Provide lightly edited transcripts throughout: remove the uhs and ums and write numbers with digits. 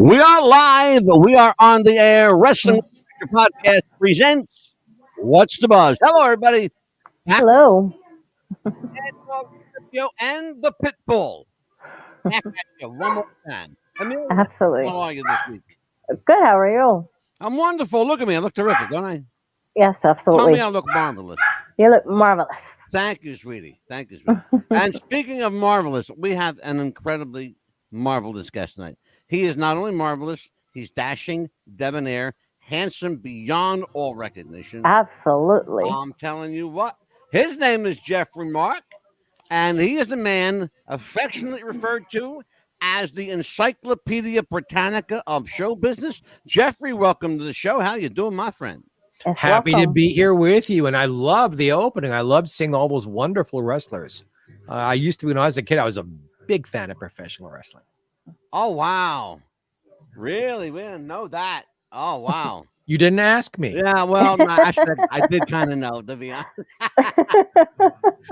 We are live. We are on the air. Wrestling Podcast presents What's the Buzz? Hello, everybody. Hello. And the Pitbull. Back at you one more time. Amelia, Absolutely. how are you this week? Good. How are you? I'm wonderful. Look at me. I look terrific, don't I? Yes, Tell absolutely. me I look marvelous. You look marvelous. Thank you, sweetie. Thank you, sweetie. And speaking of marvelous, we have an incredibly marvelous guest tonight. He is not only marvelous, he's dashing, debonair, handsome beyond all recognition. Absolutely. I'm telling you what. His name is Geoffrey Mark, and he is a man affectionately referred to as the Encyclopedia Britannica of show business. Geoffrey, welcome to the show. How you doing, my friend? Yes, Happy to welcome. be here with you. And I love the opening. I love seeing all those wonderful wrestlers. I used to, when I was a kid, I was a big fan of professional wrestling. Oh, wow. Really? We didn't know that. Oh, wow. You didn't ask me. Yeah, well, no, actually, I did kind of know, to be honest.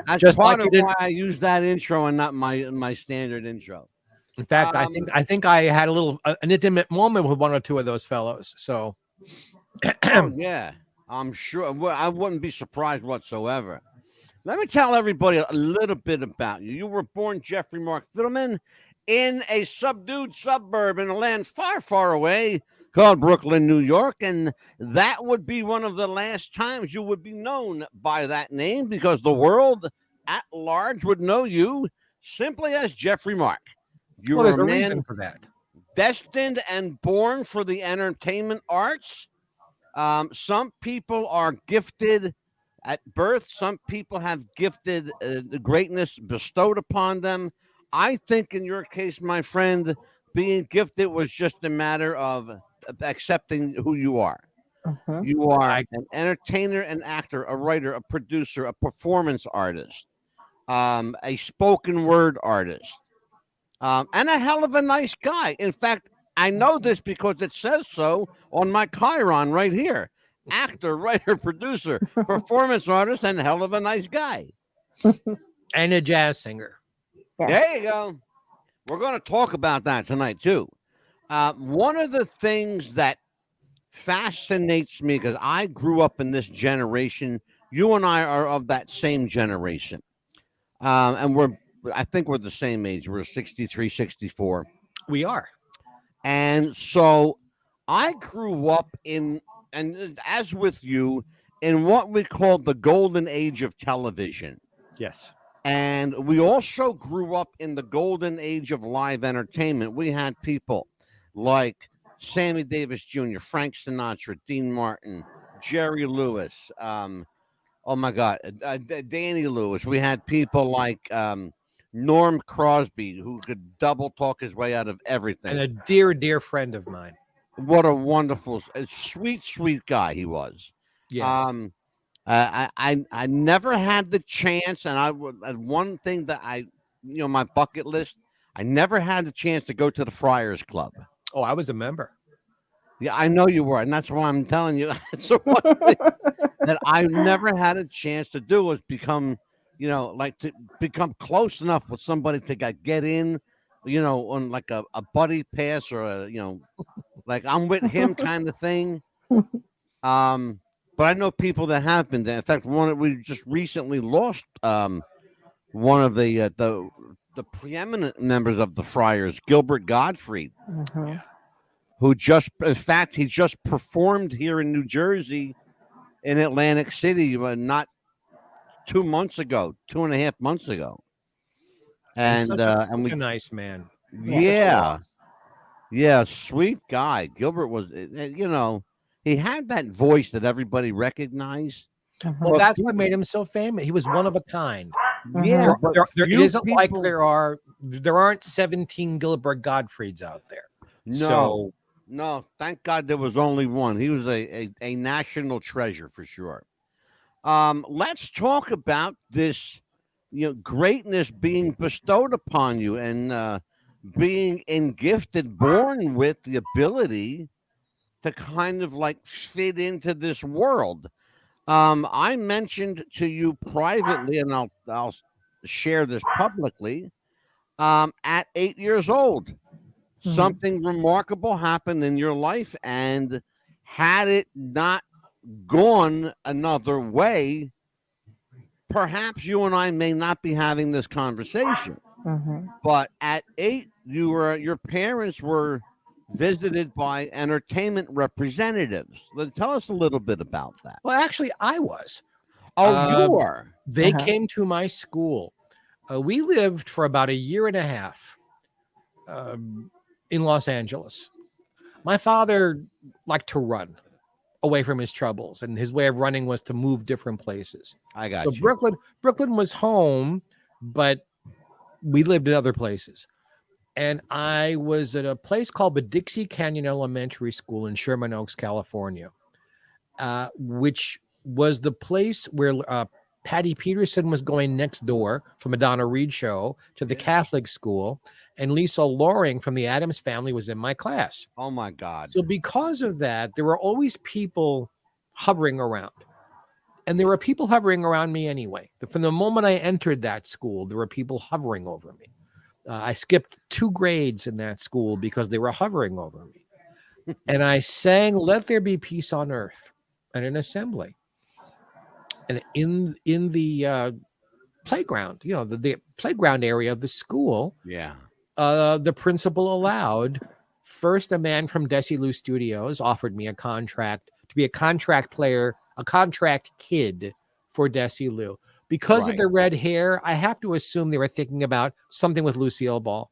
That's Just part like of you why I used that intro and not my standard intro. In fact, I think I had a little an intimate moment with one or two of those fellows. So Oh, yeah, I'm sure. Well, I wouldn't be surprised whatsoever. Let me tell everybody a little bit about you. You were born Geoffrey Mark Fidelman in a subdued suburb in a land far, far away called Brooklyn, New York. And that would be one of the last times you would be known by that name because the world at large would know you simply as Geoffrey Mark. You well, were there's a a man reason for that. destined and born for the entertainment arts. Some people are gifted at birth. Some people have gifted the greatness bestowed upon them. I think in your case, my friend, being gifted was just a matter of accepting who you are. Mhm. You are an entertainer, an actor, a writer, a producer, a performance artist, a spoken word artist, and a hell of a nice guy. In fact, I know this because it says so on my Chiron right here. Actor, writer, producer, performance artist, and hell of a nice guy. And a jazz singer. Yeah. There you go. We're going to talk about that tonight, too. One of the things that fascinates me, because I grew up in this generation, you and I are of that same generation. And I think we're the same age. We're 63, 64. We are. And so I grew up in, and as with you, in what we call the golden age of television. Yes. And we also grew up in the golden age of live entertainment. We had people like Sammy Davis Jr., Frank Sinatra, Dean Martin, Jerry Lewis, oh my God, Danny Lewis. We had people like Norm Crosby, who could double talk his way out of everything. And a dear, dear friend of mine. What a wonderful, sweet, sweet guy he was. Yes. I never had the chance, and one thing that my bucket list, I never had the chance to go to the Friars Club. Oh, I was a member. Yeah, I know you were, and that's why I'm telling you. So one thing that I never had a chance to do was become, to become close enough with somebody to get in, on like a buddy pass or like I'm with him kind of thing. But I know people that have been there. In fact, we just recently lost one of the preeminent members of the Friars, Gilbert Gottfried, Mhm. who he just performed here in New Jersey, in Atlantic City, not 2.5 months ago. He's And such a nice man. Yeah, sweet guy. Gilbert was, he had that voice that everybody recognized. Mhm. Well, that's what made him so famous. He was one of a kind. Yeah, Mhm. but It few isn't like people- there aren't 17 Gilbert Gottfrieds out there. No, no. Thank God there was only one. He was a national treasure for sure. Let's talk about this, greatness being bestowed upon you and being born with the ability to kind of like fit into this world. I mentioned to you privately, and I'll share this publicly. At 8 years old, something remarkable happened in your life, and had it not gone another way, perhaps you and I may not be having this conversation. Mhm. But at 8, your parents were visited by entertainment representatives. Tell us a little bit about that. Well, actually, I was. Oh, you Um, were. They Uh-huh. came to my school. We lived for about a year and a half in Los Angeles. My father liked to run away from his troubles, and his way of running was to move different places. I got So you. Brooklyn was home, but we lived in other places. And I was at a place called the Dixie Canyon Elementary School in Sherman Oaks, California, which was the place where Patty Peterson was going next door from a Donna Reed show to the Catholic school, and Lisa Loring from the Addams Family was in my class. Oh my God. So because of that, there were always people hovering around. And there were people hovering around me anyway. From the moment I entered that school, there were people hovering over me. I skipped 2 grades in that school because they were hovering over me. And I sang "Let There Be Peace on Earth" at an assembly. And in the playground, the playground area of the school, Yeah. the principal allowed first a man from Desilu Studios offered me a contract to be a contract player, a contract kid for Desilu. Because of the red hair, I have to assume they were thinking about something with Lucille Ball.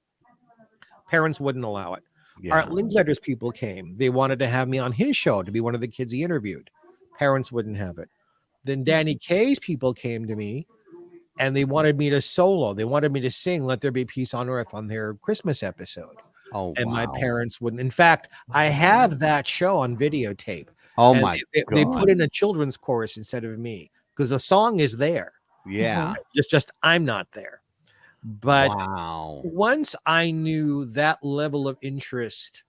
Parents wouldn't allow it. Yeah. Art Linkletter's people came. They wanted to have me on his show to be one of the kids he interviewed. Parents wouldn't have it. Then Danny Kaye's people came to me, and they wanted me to solo. They wanted me to sing "Let There Be Peace on Earth" on their Christmas episode. Oh, And my wow. parents wouldn't. In fact, I have that show on videotape. Oh And my they God. put in a children's chorus instead of me because the song is there. Yeah. Just I'm not there. But Wow. once I knew that level of interest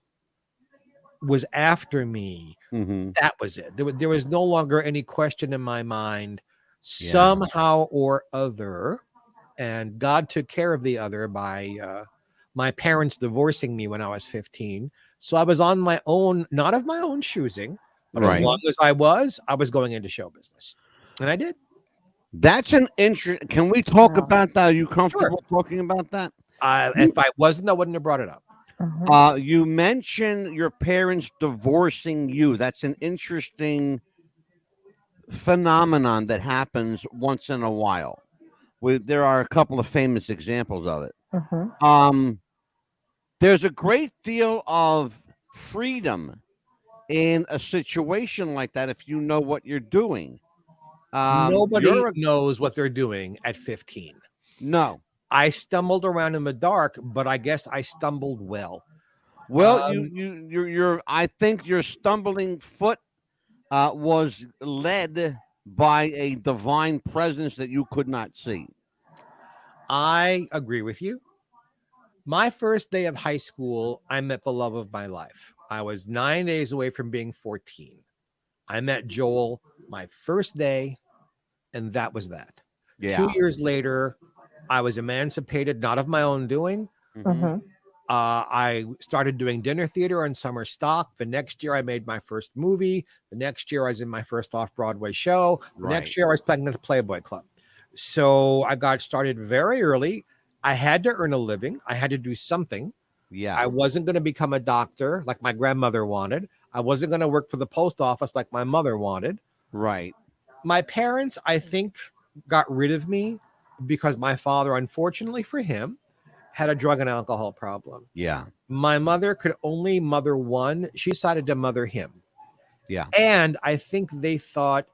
was after me, Mm-hmm. that was it. There was no longer any question in my mind. Somehow or other, and God took care of the other by my parents divorcing me when I was 15. So I was on my own, not of my own choosing, but as long as I was going into show business. And I did. That's an interest. Can we talk about that? Are you comfortable talking about that? If I wasn't, I wouldn't have brought it up. You mentioned your parents divorcing you. That's an interesting phenomenon that happens once in a while. There are a couple of famous examples of it. There's a great deal of freedom in a situation like that if you know what you're doing. Nobody knows what they're doing at 15. No. I stumbled around in the dark, but I guess I stumbled well. Well, you're I think your stumbling foot was led by a divine presence that you could not see. I agree with you. My first day of high school, I met the love of my life. I was 9 days away from being 14. I met Joel my first day, and that was that. Yeah. 2 years later, I was emancipated, not of my own doing. I started doing dinner theater and summer stock. The next year, I made my first movie. The next year, I was in my first off-Broadway show. The next year, I was playing at the Playboy Club. So I got started very early. I had to earn a living. I had to do something. Yeah. I wasn't going to become a doctor like my grandmother wanted. I wasn't going to work for the post office like my mother wanted. Right. My parents, I think, got rid of me because my father, unfortunately for him, had a drug and alcohol problem. Yeah. My mother could only mother one. She decided to mother him. Yeah. And I think they thought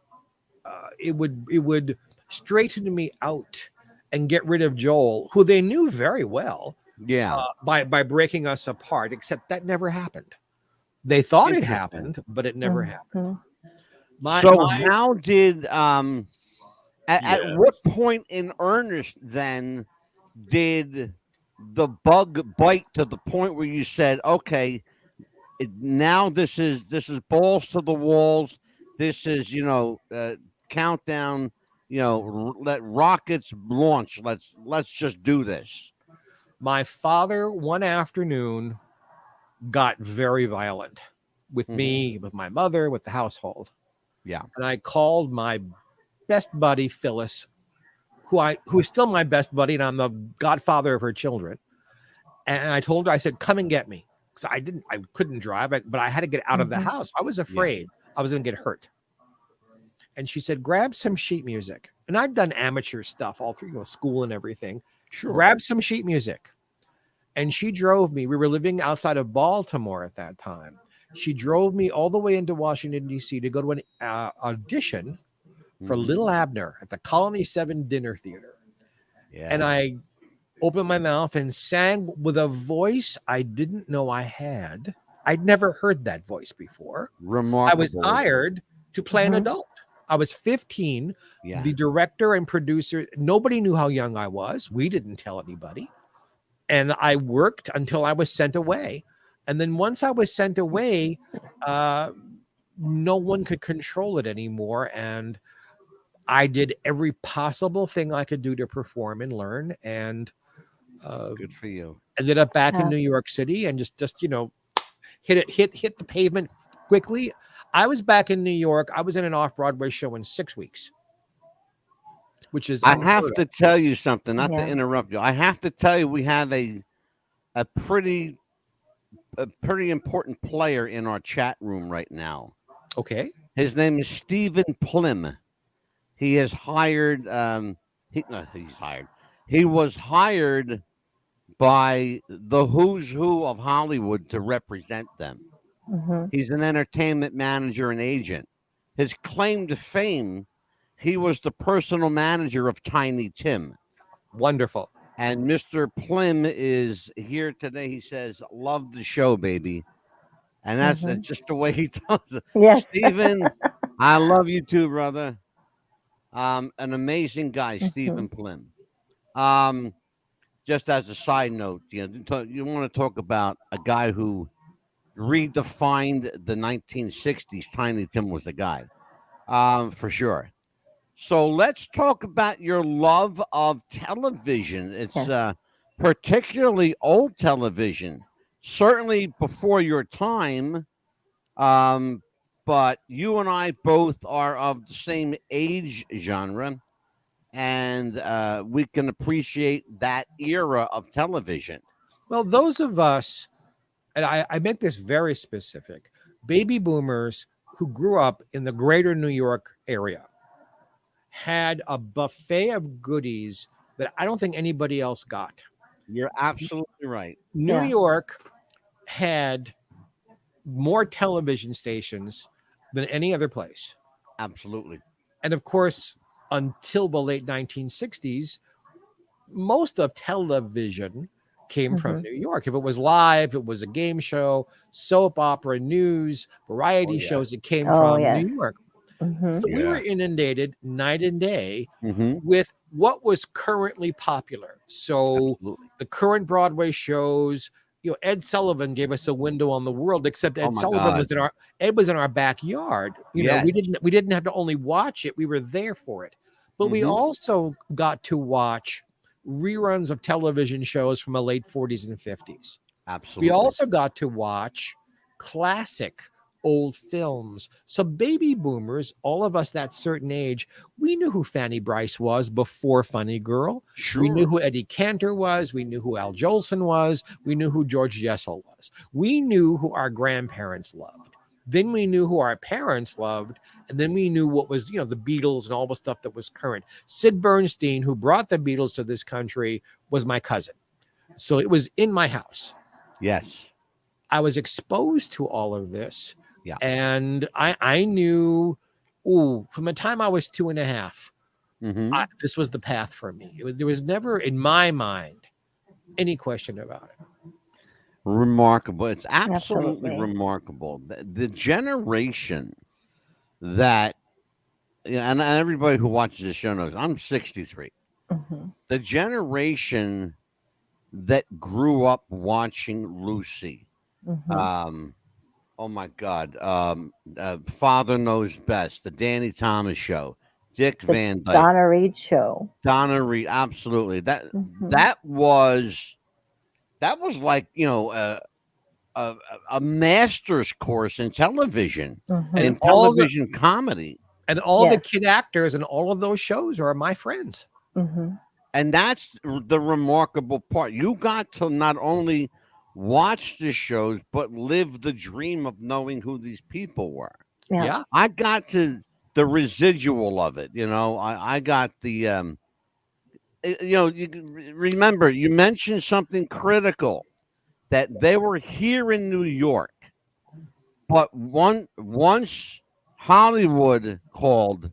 it would straighten me out and get rid of Joel, who they knew very well. Yeah. By breaking us apart, except that never happened. They thought it happened, but it never happened. How did at what point in earnest then did the bug bite to the point where you said, okay, now this is balls to the walls, this is countdown, let rockets launch, let's just do this? My father one afternoon got very violent with me, with my mother, with the household. Yeah. And I called my best buddy, Phyllis, who is still my best buddy, and I'm the godfather of her children. And I told her, I said, come and get me. So I couldn't drive, but I had to get out of the house. I was afraid I was going to get hurt. And she said, grab some sheet music. And I'd done amateur stuff all through school and everything. Sure. Grab some sheet music. And she drove me. We were living outside of Baltimore at that time. She drove me all the way into Washington, D.C. to go to an audition for Little Abner at the Colony 7 Dinner Theater. Yeah. And I opened my mouth and sang with a voice I didn't know I had. I'd never heard that voice before. Remarkable. I was hired to play an adult. I was 15. Yeah. The director and producer, nobody knew how young I was. We didn't tell anybody. And I worked until I was sent away. And then once I was sent away, no one could control it anymore. And I did every possible thing I could do to perform and learn. And good for you. Ended up back in New York City and just hit the pavement quickly. I was back in New York. I was in an off-Broadway show in 6 weeks, which is I have to tell you something, not to interrupt you. I have to tell you, we have a pretty important player in our chat room right now. Okay. His name is Stephen Plim. He is hired. He was hired by the who's who of Hollywood to represent them. He's an entertainment manager and agent. His claim to fame, he was the personal manager of Tiny Tim. Wonderful. And Mr. Plim is here today. He says, love the show, baby. And that's just the way he does it. Yes. Stephen, I love you too, brother. An amazing guy, Stephen Plim. Just as a side note, you want to talk about a guy who redefined the 1960s. Tiny Tim was the guy, for sure. So let's talk about your love of television. It's particularly old television, certainly before your time. But you and I both are of the same age genre, and we can appreciate that era of television. Well, those of us, and I make this very specific, baby boomers who grew up in the greater New York area had a buffet of goodies that I don't think anybody else got. You're absolutely right. New York had more television stations than any other place. Absolutely. And of course, until the late 1960s, most of television came from New York. If it was live, it was a game show, soap opera, news, variety shows, it came from New York. So we were inundated night and day with what was currently popular. So the current Broadway shows, Ed Sullivan gave us a window on the world, except Ed Sullivan was in our backyard. We didn't have to only watch it, we were there for it. But we also got to watch reruns of television shows from the late 40s and 50s. Absolutely. We also got to watch classic old films. So baby boomers, all of us that certain age, we knew who Fanny Brice was before Funny Girl. Sure. We knew who Eddie Cantor was. We knew who Al Jolson was. We knew who George Jessel was. We knew who our grandparents loved. Then we knew who our parents loved. And then we knew what was, the Beatles and all the stuff that was current. Sid Bernstein, who brought the Beatles to this country, was my cousin. So it was in my house. Yes. I was exposed to all of this. Yeah. And I knew, from the time I was 2.5, this was the path for me. There was never, in my mind, any question about it. Remarkable. It's absolutely remarkable. The generation that, and everybody who watches the show knows, I'm 63. The generation that grew up watching Lucy, oh my God, Father Knows Best, the Danny Thomas Show, Dick Van Dyke, Donna Reed Show. Donna Reed, absolutely. That was like, a, a master's course in television, Mhm. in And all the television comedy. and all the Yes. kid actors and all of those shows are my friends. Mhm. And that's the remarkable part. You got to not only watch the shows, but live the dream of knowing who these people were. Yeah. Yeah. I got to the residual of it. I got the, remember, you mentioned something critical that they were here in New York, but once Hollywood called,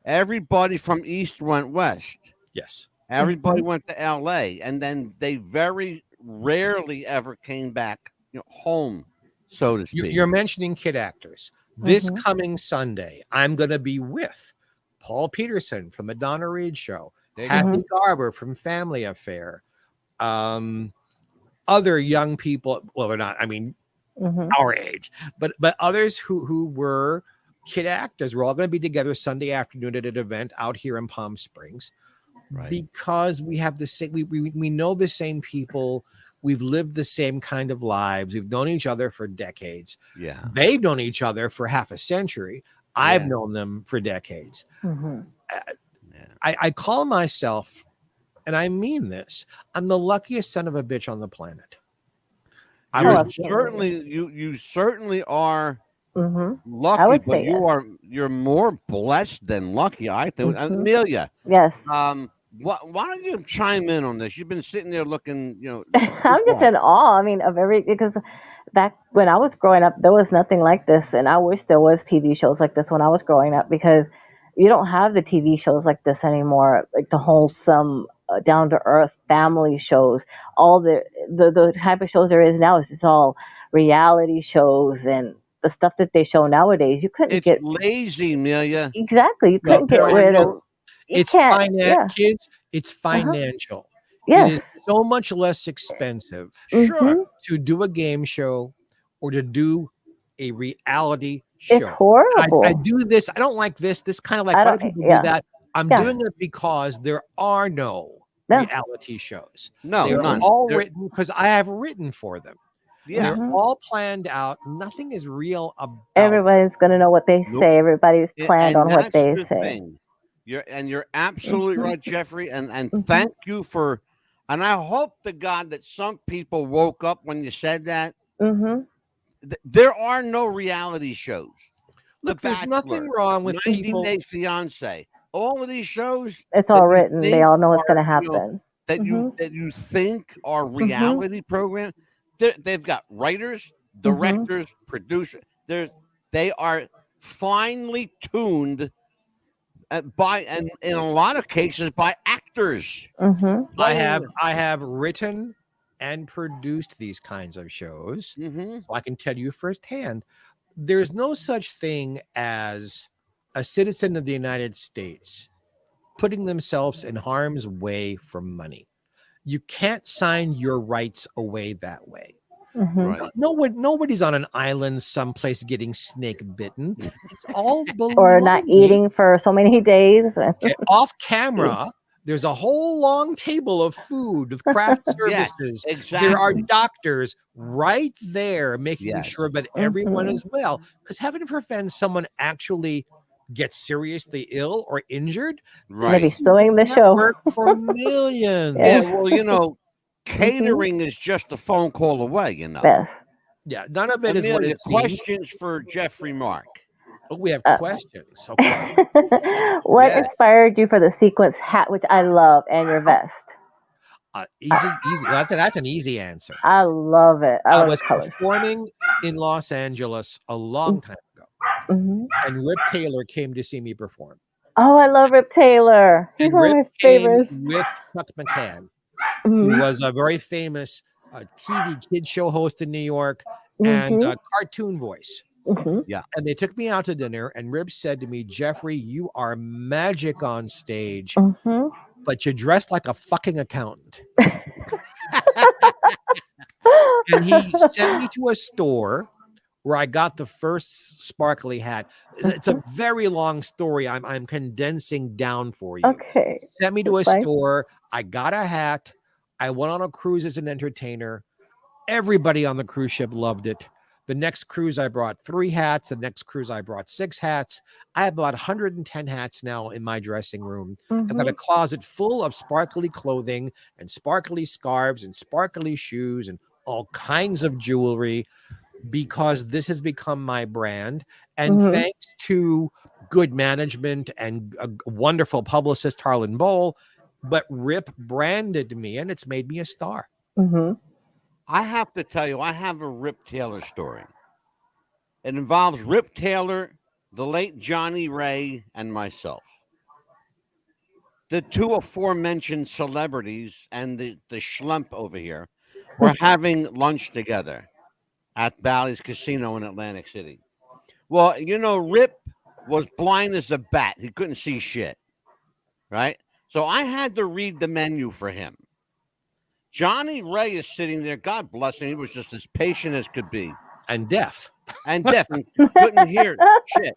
everybody from East went West. Yes. Everybody Mhm. went to LA, and then they very rarely ever came back, home, so to speak. You're mentioning kid actors. This Mhm. coming Sunday, I'm going to be with Paul Peterson from the Donna Reed Show, There you Kathy Mhm. Garber from Family Affair, other young people. Well, they're not. I mean, Mhm. our age, but others who were kid actors. We're all going to be together Sunday afternoon at an event out here in Palm Springs Right. because we have the same. We know the same people. We've lived the same kind of lives. We've known each other for decades. Yeah. They've known each other for half a century. I've Yeah. known them for decades. Mhm. Yeah. I call myself, and I mean this, I'm the luckiest son of a bitch on the planet. I You're was absolutely. certainly you certainly are Mhm. I lucky, would but say yes. you're more blessed than lucky, I think. Mhm. Amelia, Yes. why don't you chime in on this? You've been sitting there looking, I'm just quiet. in awe. I mean, of every because back when I was growing up, there was nothing like this, and I wish there was TV shows like this when I was growing up because you don't have the TV shows like this anymore, like the wholesome, down to earth family shows. All the type of shows there is now is just all reality shows and the stuff that they show nowadays. You couldn't It's get lazy, Amelia. exactly. You well, couldn't get There are rid no of. You it's can't. Yeah. kids. It's Uh-huh. financial. It Yes. is so much less expensive sure. Mhm. to do a game show or to do a reality It's show. I horrible. do this. I don't like this. This kind of like, I why do don't. people do Yeah. that? I'm Yeah. doing it because there are no No. reality shows. No, They are Mhm. none. all There, written because I have written for them. yeah. They're Mhm. all planned out. Nothing is real about Everybody's gonna know what they Nope. say. Everybody's planned And on what that's they the say. thing. You're absolutely Mhm. right, Jeffrey. And Mhm. thank you for. And I hope to God that some people woke up when you said that. Mhm. There are no reality shows. The Look, there's nothing Bachelor, wrong with 90 people. Day Fiance, all of these shows It's that all you written. They think all know what's are, gonna happen. Mhm. that you think are Mhm. reality programs, they've got writers, Mhm. directors, producers. They are finely tuned by, and in a lot of cases, by actors Mhm. playing. I have written and produced these kinds of shows, Mhm. so I can tell you firsthand. There's no such thing as a citizen of the United States putting themselves in harm's way for money. You can't sign your rights away that way. Mhm. Right. Nobody's on an island someplace getting snake bitten. It's all Or not baloney. eating for so many days. Okay, off camera, there's a whole long table of food with craft Yes, services. There are exactly. doctors right there making Yes. sure that everyone Mhm. is well. Because heaven forbid someone actually gets seriously ill or injured, they Maybe Right. sue the suing the show. network for Yeah, Yes. millions. well, Mhm. catering is just a phone call away. Yes. Yeah, none of it is what Amelia, it seems. questions for Jeffrey Mark. Oh, we have Uh, questions. Okay. what Yeah. inspired you for the sequence hat, which I love, and your vest? Easy. That's an easy answer. I love it. I I love the was colors. performing in Los Angeles a long time ago, Mhm. and Rip Taylor came to see me perform. Oh, I love Rip Taylor. He's And one of Rip my came favorites. with Chuck McCann, who Mhm. was a very famous TV kid show host in New York and Mhm. cartoon voice. Mhm. Yeah. And they took me out to dinner, and Rip said to me, "Jeffrey, you are magic on stage, Mhm. but you're dressed like a fucking accountant." And he sent me to a store where I got the first sparkly hat. It's a very long story. I'm condensing down for you. Okay. Sent me to a That's fine. store. I got a hat. I went on a cruise as an entertainer. Everybody on the cruise ship loved it. The next cruise, I brought 3 hats. The next cruise, I brought 6 hats. I have about 110 hats now in my dressing room. I've got a closet full of sparkly clothing and sparkly scarves and sparkly shoes and all kinds of jewelry, because this has become my brand. And thanks to good management and a wonderful publicist, Harlan Bowl, but Rip branded me and it's made me a star. I have to tell you, I have a Rip Taylor story. It involves Rip Taylor, the late Johnny Ray, and myself. The 2 aforementioned celebrities and the schlump over here were having lunch together at Bally's Casino in Atlantic City. Well, you know, Rip was blind as a bat. He couldn't see shit, right? So I had to read the menu for him. Johnny Ray is sitting there. God bless him. He was just as patient as could be. And deaf. And deaf and couldn't hear shit.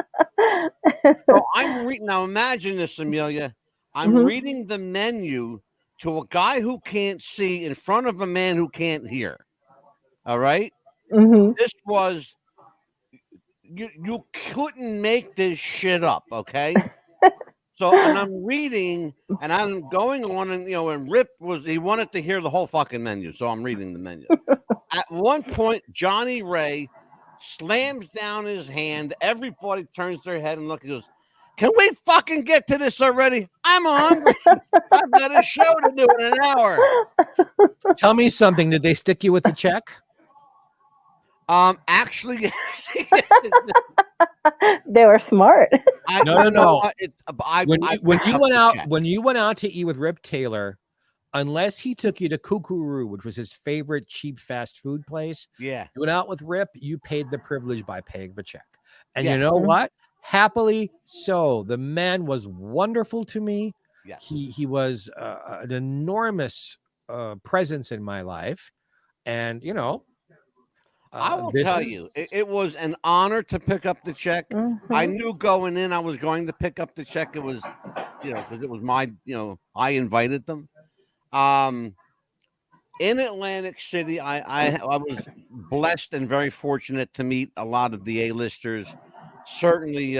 So I'm reading. Now imagine this, Amelia. I'm reading the menu to a guy who can't see in front of a man who can't hear. All right? This was, you couldn't make this shit up, okay? So, and I'm reading, and I'm going on, and and Rip he wanted to hear the whole fucking menu, so I'm reading the menu. At one point, Johnny Ray slams down his hand. Everybody turns their head and looks. He goes, "Can we fucking get to this already? I'm hungry. I've got a show to do in an hour." Tell me something. Did they stick you with the check? Actually, they were smart. No. When you went out to eat with Rip Taylor, unless he took you to Kookaroo, which was his favorite cheap fast food place, you went out with Rip, you paid the privilege by paying the check. And you know what? Happily so. The man was wonderful to me. Yes. He was an enormous presence in my life, and I will tell you, it was an honor to pick up the check. I knew going in I was going to pick up the check. It was, because it was my, I invited them. In Atlantic City, I was blessed and very fortunate to meet a lot of the A-listers. Certainly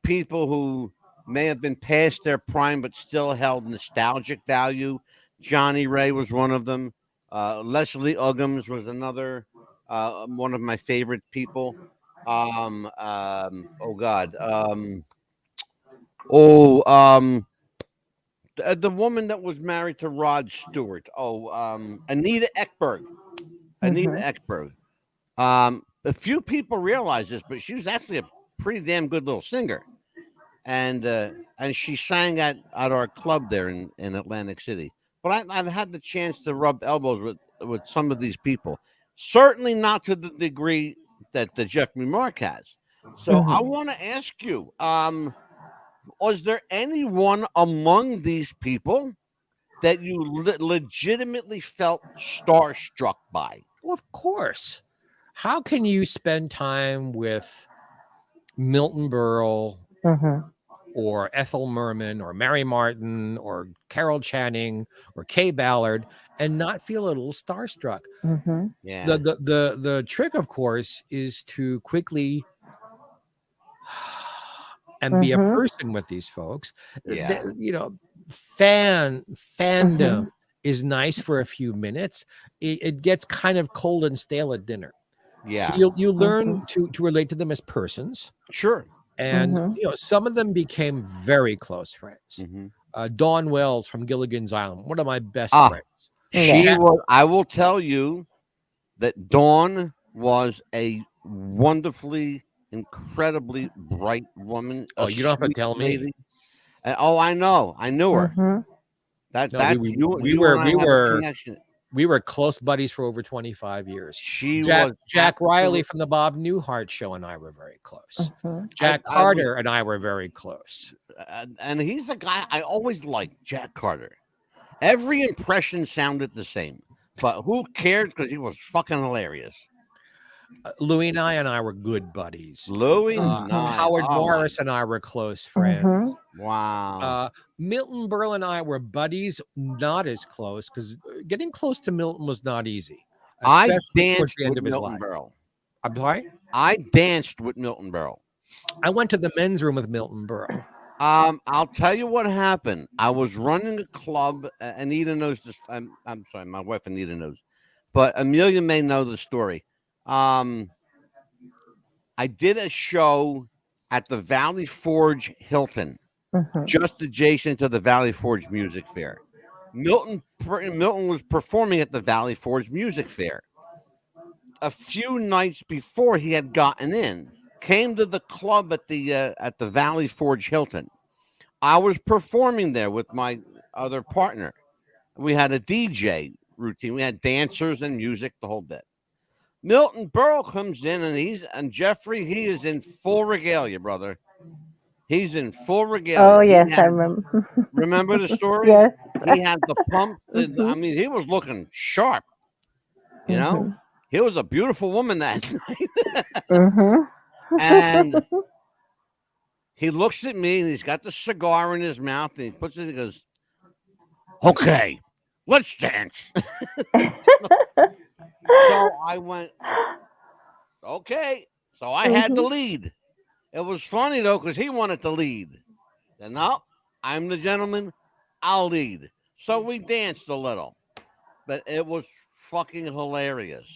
people who may have been past their prime but still held nostalgic value. Johnny Ray was one of them. Leslie Uggams was another one of my favorite people. The woman that was married to Rod Stewart. Anita Ekberg. Anita Ekberg. A few people realize this, but she was actually a pretty damn good little singer. And she sang at our club there in Atlantic City. But I've had the chance to rub elbows with some of these people. Certainly not to the degree that the Geoffrey Mark has. So I want to ask you, was there anyone among these people that you legitimately felt starstruck by? Well, of course. How can you spend time with Milton Berle or Ethel Merman or Mary Martin or Carol Channing or Kay Ballard and not feel a little starstruck? Yeah. The trick, of course, is to quickly and be a person with these folks. Yeah. Fandom is nice for a few minutes. It gets kind of cold and stale at dinner. Yeah. So you learn to relate to them as persons. Sure. And some of them became very close friends. Dawn Wells from Gilligan's Island, one of my best friends. I will tell you that Dawn was a wonderfully, incredibly bright woman. Oh, you don't have to tell me. I know. I knew her. We were close buddies for over 25 years. Jack Riley from the Bob Newhart Show and I were very close. Jack Carter and I were very close. And he's the guy I always liked, Jack Carter. Every impression sounded the same, but who cared? Because he was fucking hilarious. Louis and I were good buddies. Howard Morris and I were close friends. Wow. Milton Berle and I were buddies, not as close, because getting close to Milton was not easy. I especially towards danced the end with of his Milton life. Berle. I'm sorry. I danced with Milton Berle. I went to the men's room with Milton Berle. I'll tell you what happened. I was running a club. Anita knows this. I'm sorry, my wife Anita knows, but Amelia may know the story. I did a show at the Valley Forge Hilton, just adjacent to the Valley Forge Music Fair. Milton was performing at the Valley Forge Music Fair. A few nights before he had gotten in, came to the club at the Valley Forge Hilton. I was performing there with my other partner. We had a DJ routine. We had dancers and music, the whole bit. Milton Berle comes in and Geoffrey, he is in full regalia, brother. He's in full regalia. Oh yes, I remember. Remember the story? Yes. He had the pump. I mean, he was looking sharp. You know, he was a beautiful woman that night. And he looks at me and he's got the cigar in his mouth and he puts it and he goes, "Okay, let's dance." So I went, okay. So I had to lead. It was funny though, because he wanted to lead. And no, I'm the gentleman. I'll lead. So we danced a little, but it was fucking hilarious.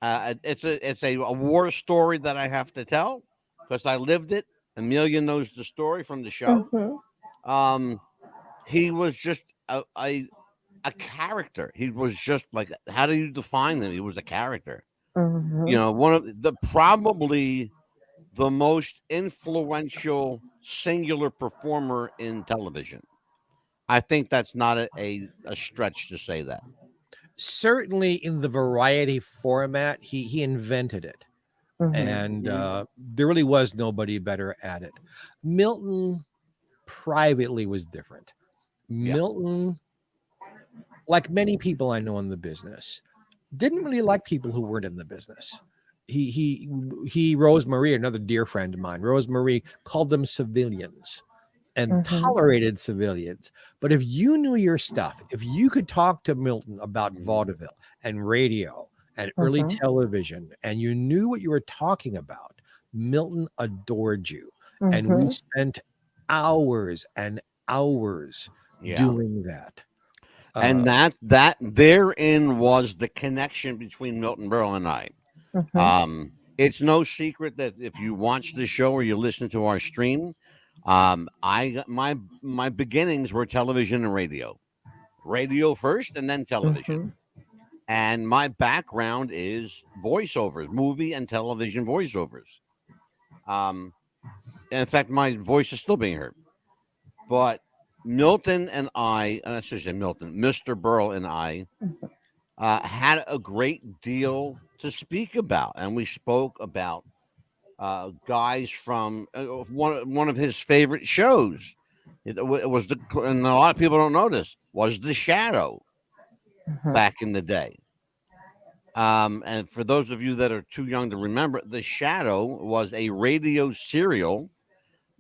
It's a war story that I have to tell because I lived it. Amelia knows the story from the show. He was just a character. He was just like, how do you define him? He was a character. You know, one of the probably the most influential singular performer in television. I think that's not a stretch to say that. Certainly in the variety format, he invented it. And there really was nobody better at it. Milton privately was different. Milton, like many people I know in the business, didn't really like people who weren't in the business. He Rosemary, another dear friend of mine, Rosemary called them civilians and tolerated civilians. But if you knew your stuff, if you could talk to Milton about vaudeville and radio and early television, and you knew what you were talking about, Milton adored you. And we spent hours and hours doing that. And that therein was the connection between Milton Berle and I. It's no secret that if you watch the show or you listen to our stream, my beginnings were television and radio first and then television. And my background is voiceovers, movie and television voiceovers. In fact, my voice is still being heard. But Milton and I should say Milton, Mr. Berle and I had a great deal to speak about. And we spoke about guys from one of his favorite shows. It was and a lot of people don't know this, was The Shadow back in the day. And for those of you that are too young to remember, The Shadow was a radio serial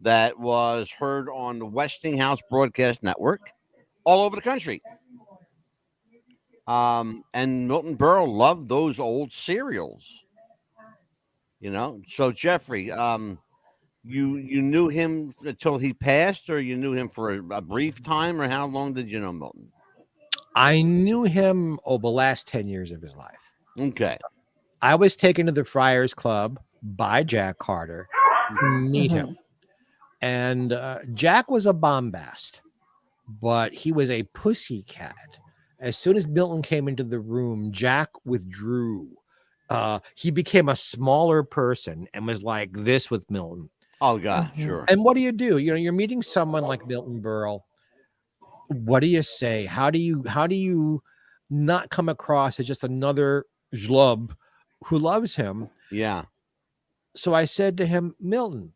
that was heard on the Westinghouse Broadcast Network all over the country. And Milton Berle loved those old serials. You know, so Geoffrey, you knew him until he passed, or you knew him for a brief time, or how long did you know Milton? I knew him the last 10 years of his life. Okay. I was taken to the Friars Club by Jack Carter to meet him. And Jack was a bombast, but he was a pussycat. As soon as Milton came into the room, Jack withdrew. He became a smaller person and was like this with Milton. Oh, God, sure. And what do? You know, you're meeting someone like Milton Berle. What do you say? How do you not come across as just another schlub who loves him? Yeah. So I said to him, Milton,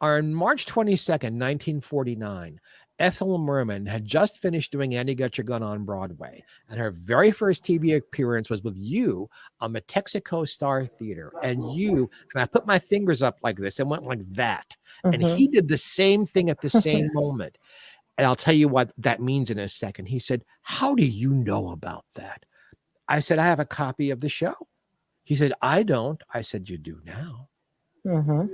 on March 22nd, 1949, Ethel Merman had just finished doing Annie Got Your Gun on Broadway, and her very first TV appearance was with you on the Texaco Star Theater. And I put my fingers up like this and went like that. And he did the same thing at the same moment. And I'll tell you what that means in a second. He said, how do you know about that? I said, I have a copy of the show. He said, I don't. I said, you do now. Mm-hmm.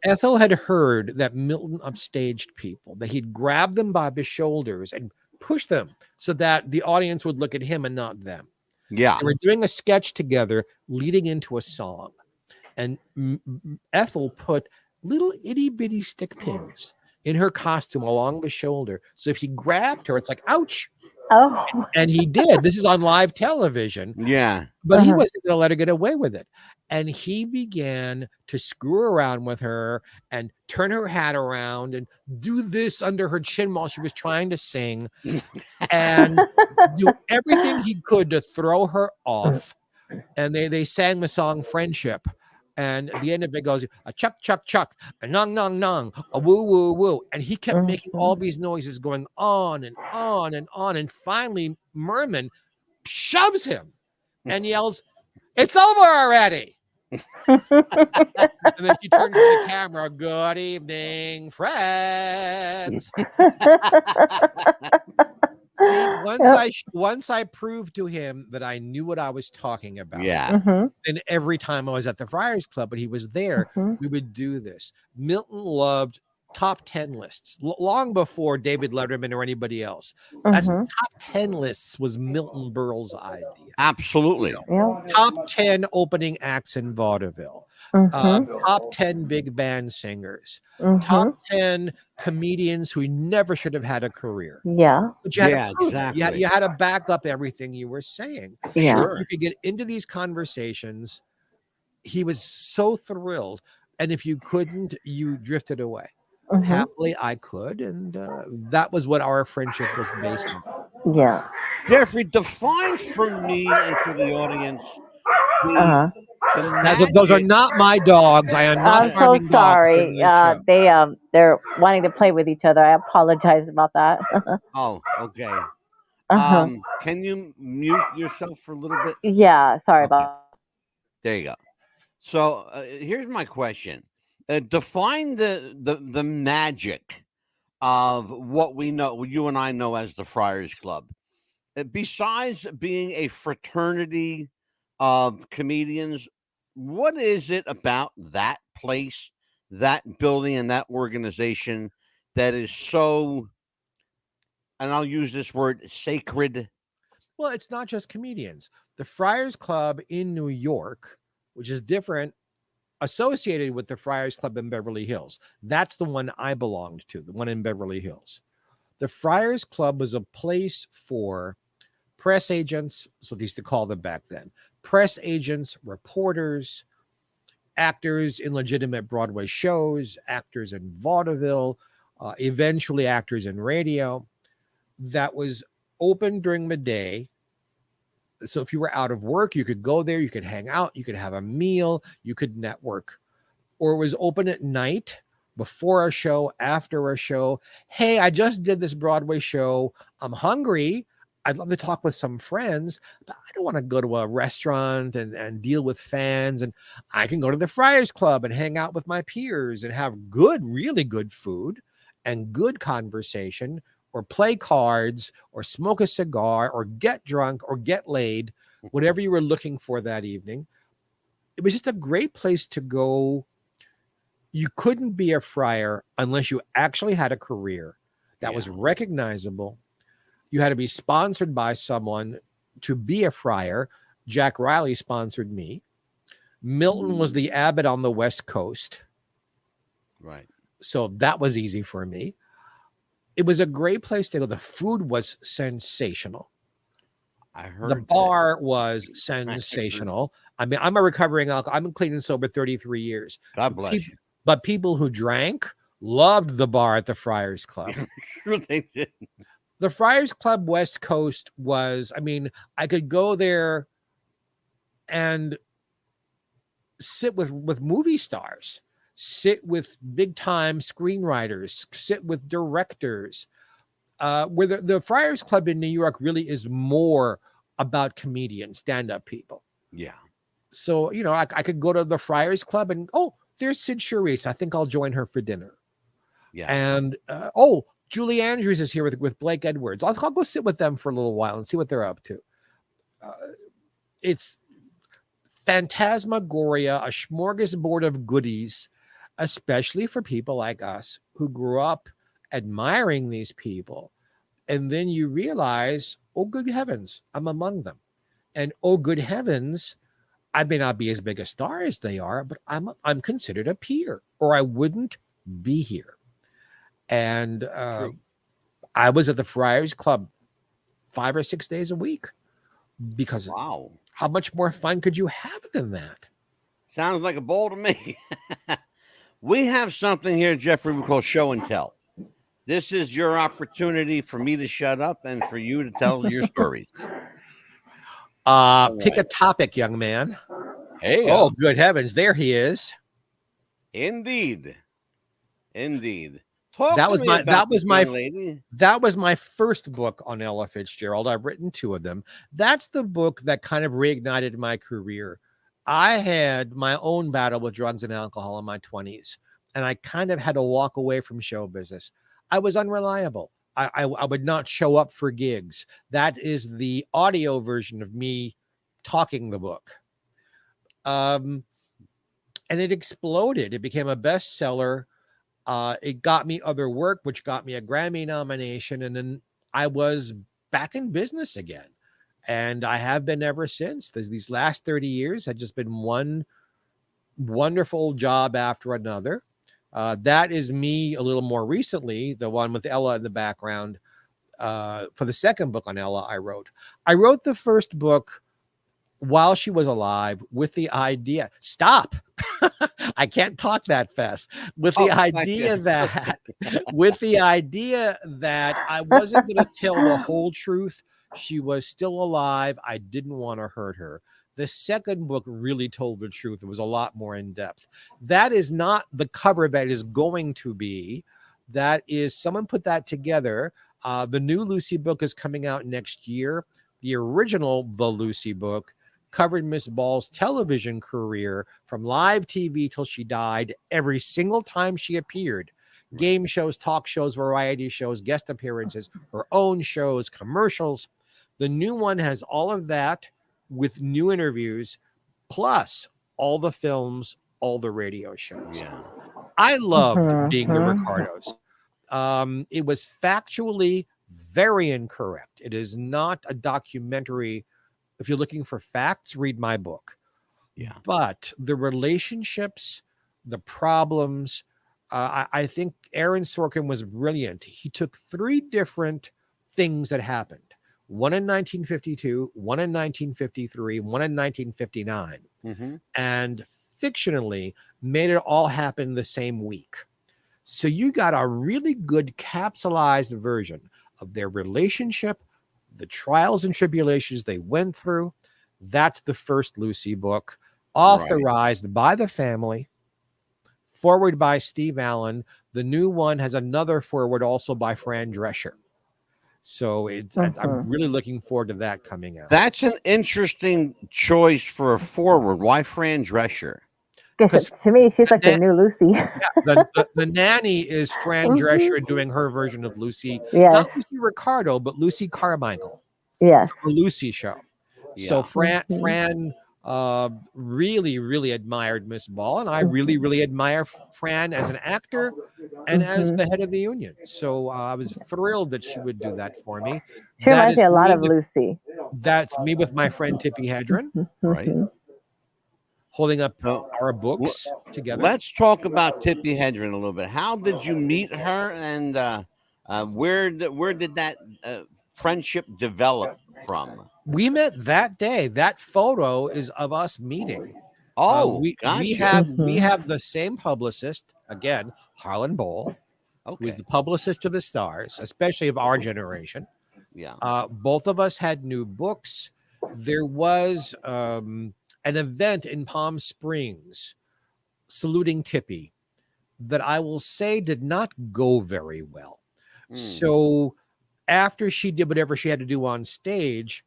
Ethel had heard that Milton upstaged people, that he'd grab them by the shoulders and push them so that the audience would look at him and not them. Yeah. They were doing a sketch together leading into a song. And Ethel put little itty bitty stick pins in her costume along the shoulder. So if he grabbed her, it's like, ouch. Oh. And he did. This is on live television. Yeah. But he wasn't going to let her get away with it. And he began to screw around with her and turn her hat around and do this under her chin while she was trying to sing and do everything he could to throw her off. And they sang the song Friendship. And at the end of it goes, a chuck, chuck, chuck, a nong, nong, nong, a woo, woo, woo. And he kept making all these noises going on and on and on. And finally, Merman shoves him and yells, it's over already. And then she turns to the camera, good evening, friends. See, once I proved to him that I knew what I was talking about. Yeah. And every time I was at the Friars Club, but he was there, we would do this. Milton loved top 10 lists long before David Letterman or anybody else. That's top 10 lists was Milton Berle's idea. Absolutely. Yeah. Top 10 opening acts in vaudeville. Top 10 big band singers. Top 10 comedians who never should have had a career. Yeah. But you had to prove it. exactly. You had to back up everything you were saying. Yeah. So you could get into these conversations. He was so thrilled. And if you couldn't, you drifted away. Happily, I could. And that was what our friendship was based on. Yeah. Geoffrey, define for me and for the audience. Those are not my dogs. I am not I'm so harming dogs sorry. in this show. They're wanting to play with each other. I apologize about that. Oh, okay. Can you mute yourself for a little bit? Yeah. Sorry Okay. about. There you go. So here's my question: define the magic of what we know, you and I know as the Friars Club. Besides being a fraternity of comedians, what is it about that place, that building, and that organization that is so, and I'll use this word, sacred? Well, it's not just comedians. The Friars Club in New York, which is different, associated with the Friars Club in Beverly Hills. That's the one I belonged to, the one in Beverly Hills. The Friars Club was a place for press agents, that's what they used to call them back then. Press agents, reporters, actors in legitimate Broadway shows, actors in vaudeville, eventually actors in radio. That was open during the day. So if you were out of work, you could go there, you could hang out, you could have a meal, you could network. Or it was open at night, before a show, after a show. Hey, I just did this Broadway show. I'm hungry. I'd love to talk with some friends, but I don't want to go to a restaurant and deal with fans. And I can go to the Friars Club and hang out with my peers and have good, really good food and good conversation, or play cards, or smoke a cigar, or get drunk, or get laid, whatever you were looking for that evening. It was just a great place to go. You couldn't be a friar unless you actually had a career that was recognizable. You had to be sponsored by someone to be a friar. Jack Riley sponsored me. Milton was the abbot on the West Coast. Right. So that was easy for me. It was a great place to go. The food was sensational. I heard the bar was sensational. I mean, I'm a recovering alcoholic. I've been clean and sober 33 years. God bless you. But people who drank loved the bar at the Friars Club. Sure they did. The Friars Club West Coast was, I mean, I could go there and sit with movie stars, sit with big time screenwriters, sit with directors. Where the Friars Club in New York really is more about comedians, stand-up people. Yeah. So, you know, I could go to the Friars Club and, oh, there's Sid Charisse. I think I'll join her for dinner. Yeah. And, Julie Andrews is here with Blake Edwards. I'll go sit with them for a little while and see what they're up to. it's phantasmagoria, a smorgasbord of goodies, especially for people like us who grew up admiring these people. And then you realize, oh, good heavens, I'm among them. And oh, good heavens, I may not be as big a star as they are, but I'm considered a peer, or I wouldn't be here. And I was at the Friars Club 5 or 6 days a week, because Wow. how much more fun could you have than that? Sounds like a bowl to me. We have something here, Geoffrey, we call show and tell. This is your opportunity for me to shut up and for you to tell your stories. Pick a topic, young man. Hey, oh, good heavens, there he is. Indeed. That was my first book on Ella Fitzgerald. I've written 2 of them. That's the book that kind of reignited my career. I had my own battle with drugs and alcohol in my 20s, and I kind of had to walk away from show business. I was unreliable. I would not show up for gigs. That is the audio version of me talking the book. And it exploded. It became a bestseller. It got me other work, which got me a Grammy nomination. And then I was back in business again. And I have been ever since. These last 30 years had just been one wonderful job after another. That is me a little more recently, the one with Ella in the background. For the second book on Ella, I wrote the first book while she was alive with the idea. Stop. I can't talk that fast. With the idea that I wasn't going to tell the whole truth. She was still alive. I didn't want to hurt her. The second book really told the truth. It was a lot more in depth. That is not the cover that is going to be. That is, someone put that together. The new Lucy book is coming out next year. The original The Lucy book covered Miss Ball's television career from live TV till she died, every single time she appeared. Game shows, talk shows, variety shows, guest appearances, her own shows, commercials. The new one has all of that with new interviews, plus all the films, all the radio shows. Yeah. I loved being the Ricardos. It was factually very incorrect. It is not a documentary. If you're looking for facts, read my book. Yeah. But the relationships, the problems, I think Aaron Sorkin was brilliant. He took 3 different things that happened. One in 1952, one in 1953, one in 1959. Mm-hmm. And fictionally made it all happen the same week. So you got a really good capsulized version of their relationship, the trials and tribulations they went through. That's the first Lucy book, authorized by the family, forward by Steve Allen. The new one has another forward also by Fran Drescher. So I'm really looking forward to that coming out. That's an interesting choice for a forward. Why Fran Drescher? Because to me, she's like the new Lucy. The nanny is Fran Drescher doing her version of Lucy. Yes. Not Lucy Ricardo, but Lucy Carmichael. Yes. The Lucy show. Yeah. So Fran really, really admired Miss Ball, and I really, really admire Fran as an actor and as the head of the union. So I was thrilled that she would do that for me. She reminds me a lot of Lucy. That's me with my friend Tippi Hedren, right? Holding up our books together. Let's talk about Tippi Hedren a little bit. How did you meet her, and where did that friendship develop from? We met that day. That photo is of us meeting. We have the same publicist again, Harlan Bowl, who is the publicist of the stars, especially of our generation. Yeah. Both of us had new books. There was an event in Palm Springs saluting Tippi that I will say did not go very well. So after she did whatever she had to do on stage,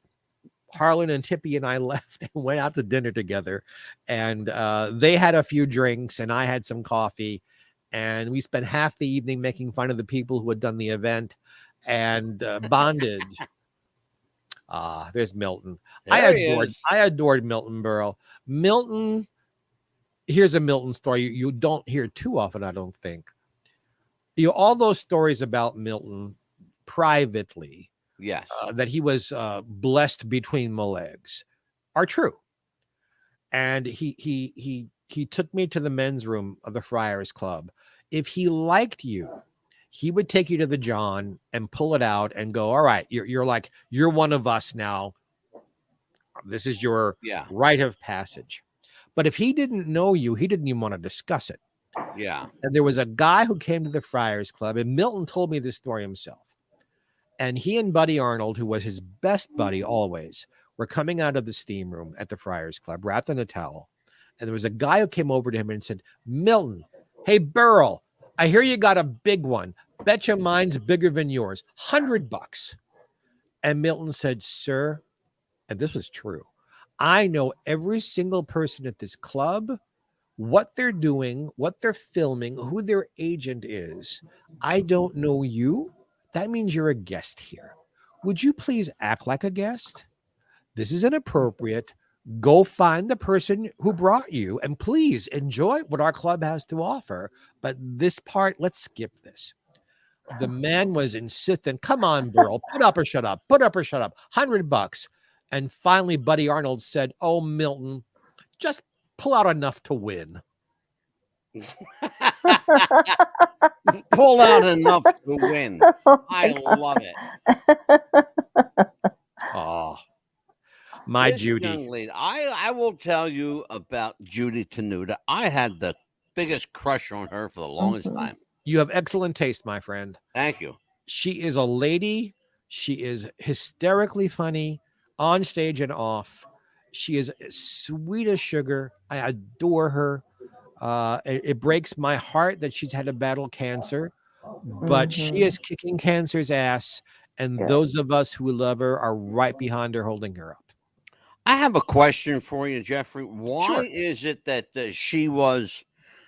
Harlan and Tippi and I left and went out to dinner together, and they had a few drinks and I had some coffee, and we spent half the evening making fun of the people who had done the event and bonded. There's Milton. There he is. I adored Milton Berle. Milton, here's a Milton story you don't hear too often, I don't think. All those stories about Milton privately, Yes. that he was blessed between my legs, are true. And he took me to the men's room of the Friars Club. If he liked you, he would take you to the John and pull it out and go, all right, you're one of us now. This is your rite of passage. But if he didn't know you, he didn't even want to discuss it. Yeah. And there was a guy who came to the Friars Club, and Milton told me this story himself. And he and Buddy Arnold, who was his best buddy always, were coming out of the steam room at the Friars Club, wrapped in a towel. And there was a guy who came over to him and said, Milton, hey, Burl, I hear you got a big one. Betcha mine's bigger than yours. $100. And Milton said, sir, and this was true, I know every single person at this club, what they're doing, what they're filming, who their agent is. I don't know you. That means you're a guest here. Would you please act like a guest? This is inappropriate. Go find the person who brought you and please enjoy what our club has to offer. But this part, let's skip this. The man was insistent. Come on, Burl, put up or shut up. Put up or shut up. $100. And finally, Buddy Arnold said, oh, Milton, just pull out enough to win. Pull out enough to win. I love it. Oh, my This Judy. young lady, I will tell you about Judy Tenuta. I had the biggest crush on her for the longest time. You have excellent taste, my friend. Thank you. She is a lady. She is hysterically funny on stage and off. She is sweet as sugar. I adore her. It breaks my heart that she's had to battle cancer, but she is kicking cancer's ass. And those of us who love her are right behind her, holding her up. I have a question for you, Jeffrey. Why is it that she was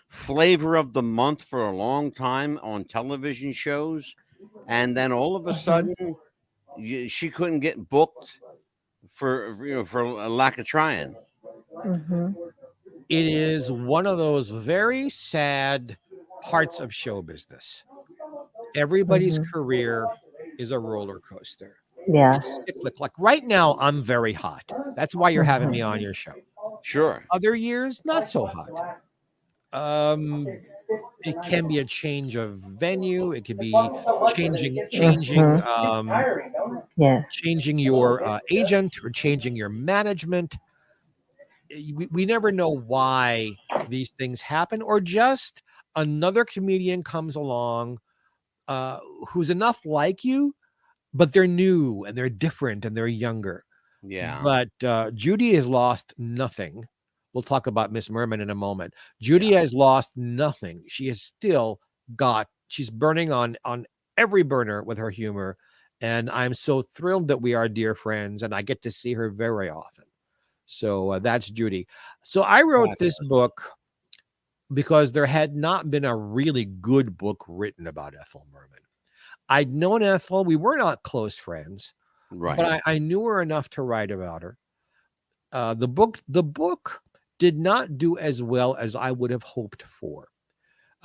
flavor of the month for a long time on television shows, and then all of a sudden she couldn't get booked for lack of trying? It is one of those very sad parts of show business. Everybody's career is a roller coaster. Yeah. It's cyclic. Like right now, I'm very hot. That's why you're having me on your show. Sure. Other years, not so hot. It can be a change of venue. It could be changing your agent or changing your management. We never know why these things happen, or just another comedian comes along who's enough like you, but they're new and they're different and they're younger. Yeah. But Judy has lost nothing. We'll talk about Miss Merman in a moment. Judy has lost nothing. She has still she's burning on every burner with her humor. And I'm so thrilled that we are dear friends and I get to see her very often. So that's Judy. So I wrote this book because there had not been a really good book written about Ethel Merman. I'd known Ethel. We were not close friends, right? But I knew her enough to write about her. The book did not do as well as I would have hoped for.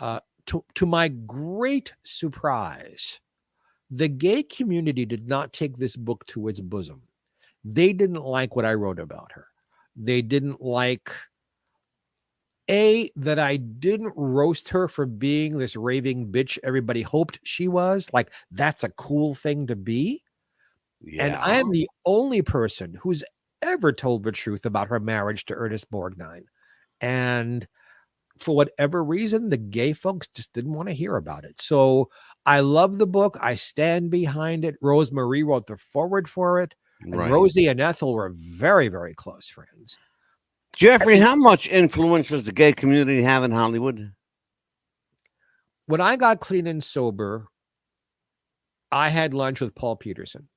To my great surprise, the gay community did not take this book to its bosom. They didn't like what I wrote about her. They didn't like that I didn't roast her for being this raving bitch everybody hoped she was. Like, that's a cool thing to be. Yeah. And I am the only person who's ever told the truth about her marriage to Ernest Borgnine. And for whatever reason, the gay folks just didn't want to hear about it. So I love the book. I stand behind it. Rose Marie wrote the foreword for it. And Rosie and Ethel were very, very close friends. Jeffrey, how much influence does the gay community have in Hollywood? When I got clean and sober, I had lunch with Paul Peterson,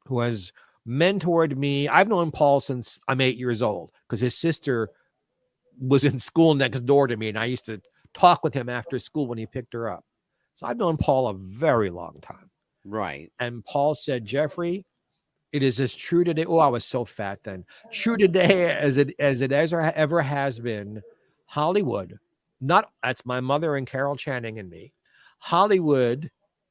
who has mentored me. I've known Paul since I'm 8 years old because his sister was in school next door to me, and I used to talk with him after school when he picked her up. So I've known Paul a very long time. Right. And Paul said, Jeffrey, It is as true today. Oh, I was so fat then. True today as it ever has been. Hollywood, not that's my mother and Carol Channing and me. Hollywood,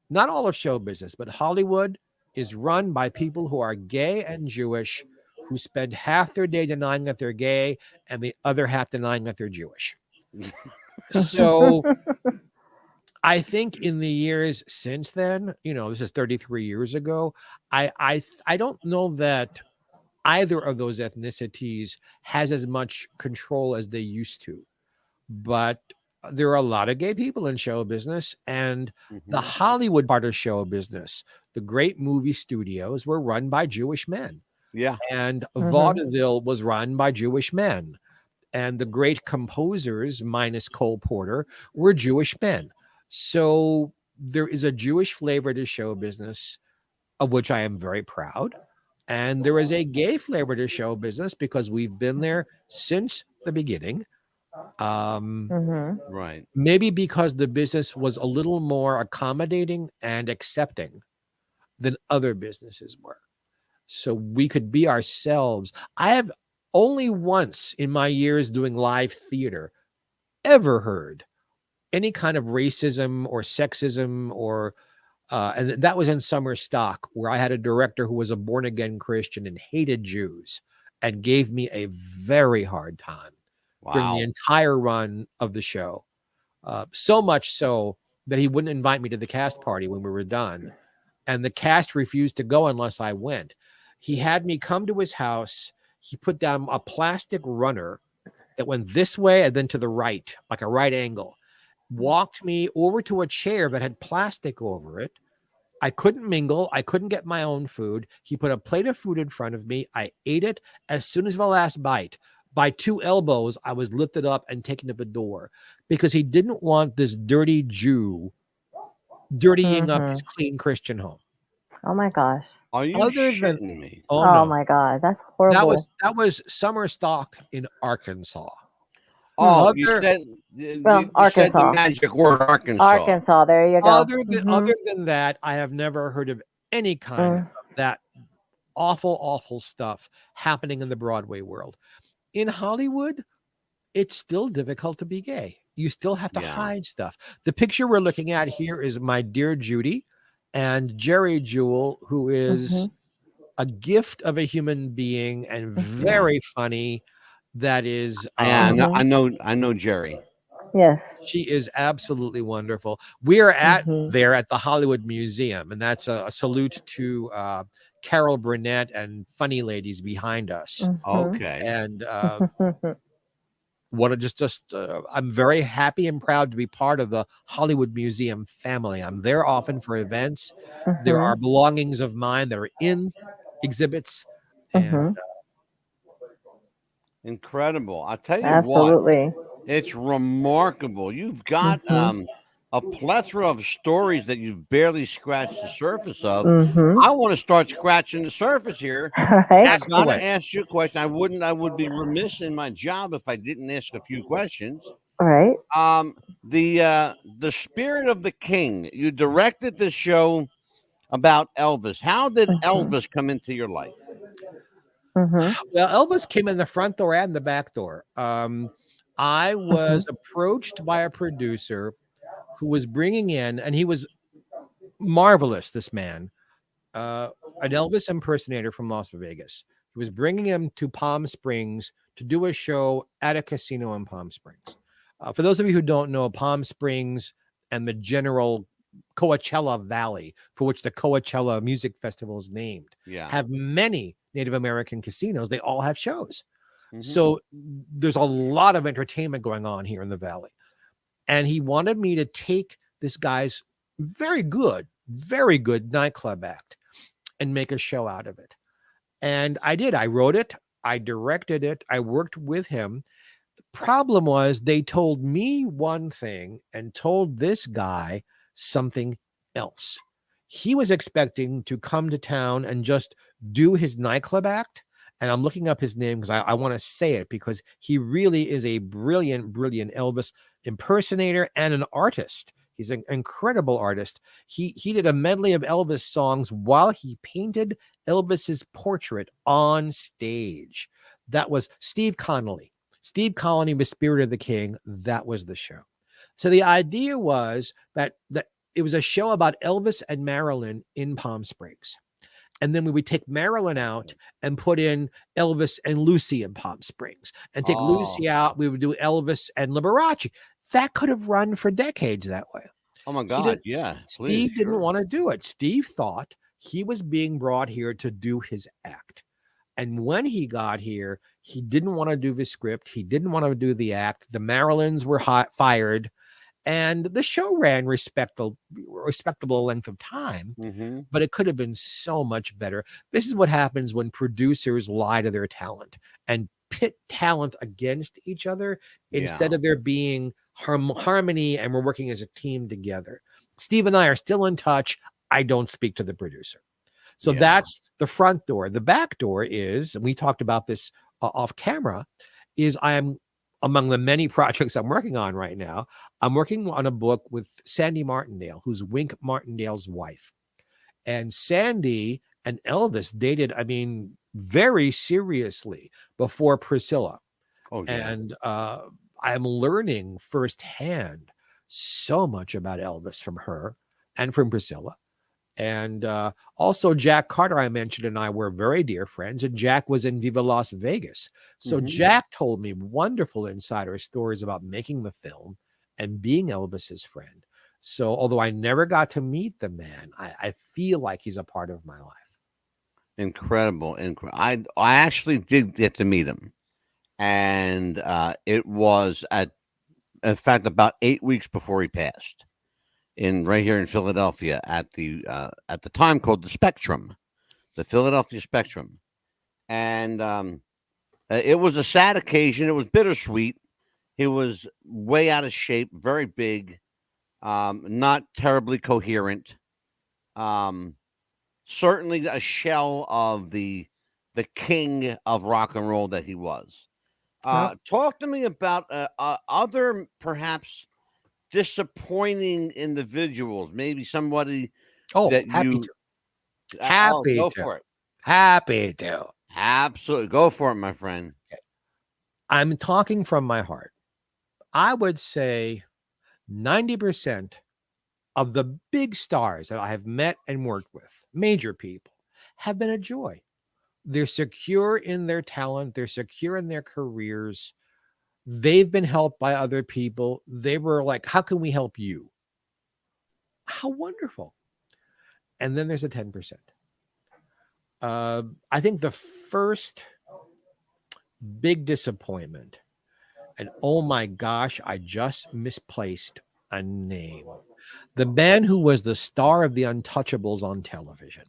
not all of show business, but Hollywood is run by people who are gay and Jewish, who spend half their day denying that they're gay and the other half denying that they're Jewish. So I think in the years since then, this is 33 years ago, I don't know that either of those ethnicities has as much control as they used to. But there are a lot of gay people in show business, and the Hollywood part of show business, the great movie studios were run by Jewish men. Yeah. And vaudeville was run by Jewish men. And the great composers, minus Cole Porter, were Jewish men. So there is a Jewish flavor to show business, of which I am very proud. And there is a gay flavor to show business because we've been there since the beginning. Right. Maybe because the business was a little more accommodating and accepting than other businesses were. So we could be ourselves. I have only once in my years doing live theater ever heard any kind of racism or sexism or and that was in Summer Stock, where I had a director who was a born-again Christian and hated Jews and gave me a very hard time during the entire run of the show. So much so that he wouldn't invite me to the cast party when we were done. And the cast refused to go unless I went. He had me come to his house. He put down a plastic runner that went this way and then to the right, like a right angle. Walked me over to a chair that had plastic over it. I couldn't mingle. I couldn't get my own food. He put a plate of food in front of me. I ate it. As soon as the last bite, by two elbows, I was lifted up and taken to the door because he didn't want this dirty Jew dirtying up his clean Christian home. Oh my gosh. Are you shitting me? Oh, Oh no. my God. That's horrible. That was Summer Stock in Arkansas. Oh, you said Arkansas. the magic word, Arkansas. Arkansas. There you go. Other than that, I have never heard of any kind of that awful stuff happening in the Broadway world. In Hollywood, it's still difficult to be gay. You still have to hide stuff. The picture we're looking at here is my dear Judy and Jerry Jewell, who is a gift of a human being and very funny. That is, I know Jerry. Yes, she is absolutely wonderful. We are at the Hollywood Museum, and that's a salute to Carol Burnett and funny ladies behind us. Okay, and I'm very happy and proud to be part of the Hollywood Museum family. I'm there often for events. There are belongings of mine that are in exhibits. And incredible. I'll tell you absolutely. what, it's remarkable. You've got a plethora of stories that you've barely scratched the surface of. I want to start scratching the surface here. Right. I gotta ask you a question. I would be remiss in my job if I didn't ask a few questions. All right. The Spirit of the King. You directed the show about Elvis. How did Elvis come into your life? Well, Elvis came in the front door and the back door. I was approached by a producer who was bringing in, and he was marvelous, this man, an Elvis impersonator from Las Vegas. He was bringing him to Palm Springs to do a show at a casino in Palm Springs. For those of you who don't know, Palm Springs and the general Coachella Valley, for which the Coachella Music Festival is named, have many Native American casinos. They all have shows. So there's a lot of entertainment going on here in the Valley. And he wanted me to take this guy's very good nightclub act and make a show out of it. And I did. I wrote it. I directed it. I worked with him. The problem was they told me one thing and told this guy something else. He was expecting to come to town and just do his nightclub act. And I'm looking up his name because I want to say it because he really is a brilliant Elvis impersonator and an artist. He's an incredible artist. He did a medley of Elvis songs while he painted Elvis's portrait on stage. That was Steve Connolly. Steve Connolly was Spirit of the King. That was the show. So the idea was that it was a show about Elvis and Marilyn in Palm Springs. And then we would take Marilyn out and put in Elvis and Lucy in Palm Springs, and take Lucy out. We would do Elvis and Liberace. That could have run for decades that way. Oh my God. Yeah. Steve didn't want to do it. Steve thought he was being brought here to do his act. And when he got here, he didn't want to do the script. He didn't want to do the act. The Marilyns were fired. And the show ran respectable length of time, but it could have been so much better. This is what happens when producers lie to their talent and pit talent against each other instead of there being harmony and we're working as a team together. Steve and I are still in touch. I don't speak to the producer. So that's the front door. The back door is, and we talked about this off camera, is I'm among the many projects I'm working on right now. I'm working on a book with Sandy Martindale, who's Wink Martindale's wife. And Sandy and Elvis dated, I mean, very seriously before Priscilla. Oh, yeah. And I'm learning firsthand so much about Elvis from her and from Priscilla. And also Jack Carter, I mentioned, and I were very dear friends. And Jack was in Viva Las Vegas. So Jack told me wonderful insider stories about making the film and being Elvis's friend. So although I never got to meet the man, I feel like he's a part of my life. Incredible. I actually did get to meet him. And it was, in fact, about 8 weeks before he passed. Right here in Philadelphia at the time called the Spectrum, the Philadelphia Spectrum. And it was a sad occasion. It was bittersweet. He was way out of shape, very big, not terribly coherent. Certainly a shell of the king of rock and roll that he was. Talk to me about other perhaps disappointing individuals, maybe somebody that happy to absolutely go for it, my friend. Okay. I'm talking from my heart. I would say 90% of the big stars that I have met and worked with, major people, have been a joy. They're secure in their talent, they're secure in their careers. They've been helped by other people. They were like, how can we help you? How wonderful. And then there's a 10%. I think the first big disappointment, and oh my gosh, I just misplaced a name. The man who was the star of The Untouchables on television.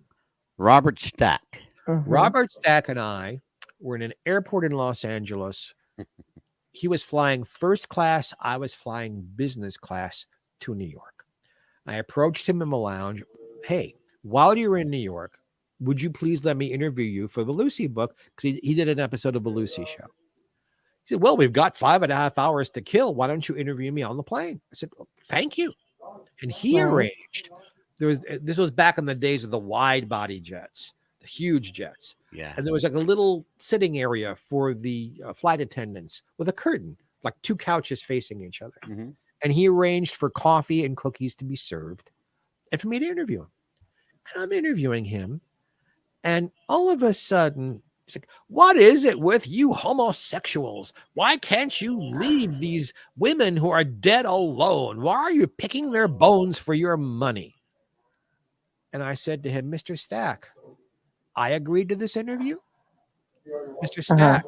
Robert Stack. Robert Stack and I were in an airport in Los Angeles. He was flying first class. I was flying business class to New York. I approached him in the lounge. Hey, while you're in New York, would you please let me interview you for the Lucy book? Because he did an episode of the Lucy show. He said, well, we've got 5.5 hours to kill. Why don't you interview me on the plane? I said, well, thank you. And he arranged. This was back in the days of the wide body jets, the huge jets. Yeah. And there was like a little sitting area for the flight attendants with a curtain, like 2 couches facing each other. And he arranged for coffee and cookies to be served and for me to interview him. And I'm interviewing him. And all of a sudden, he's like, what is it with you homosexuals? Why can't you leave these women who are dead alone? Why are you picking their bones for your money? And I said to him, Mr. Stack, I agreed to this interview. Mr. Stack,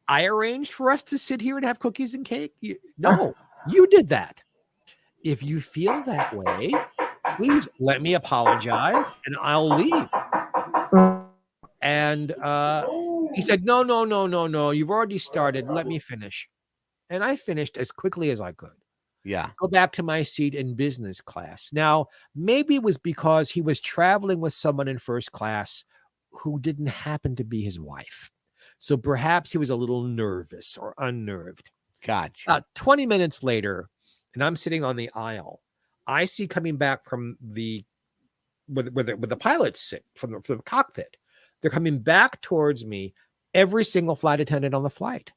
I arranged for us to sit here and have cookies and cake. No, you did that. If you feel that way, please let me apologize and I'll leave. And he said, no. You've already started. Let me finish. And I finished as quickly as I could. Yeah. Go back to my seat in business class. Now, maybe it was because he was traveling with someone in first class who didn't happen to be his wife. So perhaps he was a little nervous or unnerved. Gotcha. 20 minutes later, and I'm sitting on the aisle, I see coming back from the where the pilots sit from the cockpit. They're coming back towards me. Every single flight attendant on the flight.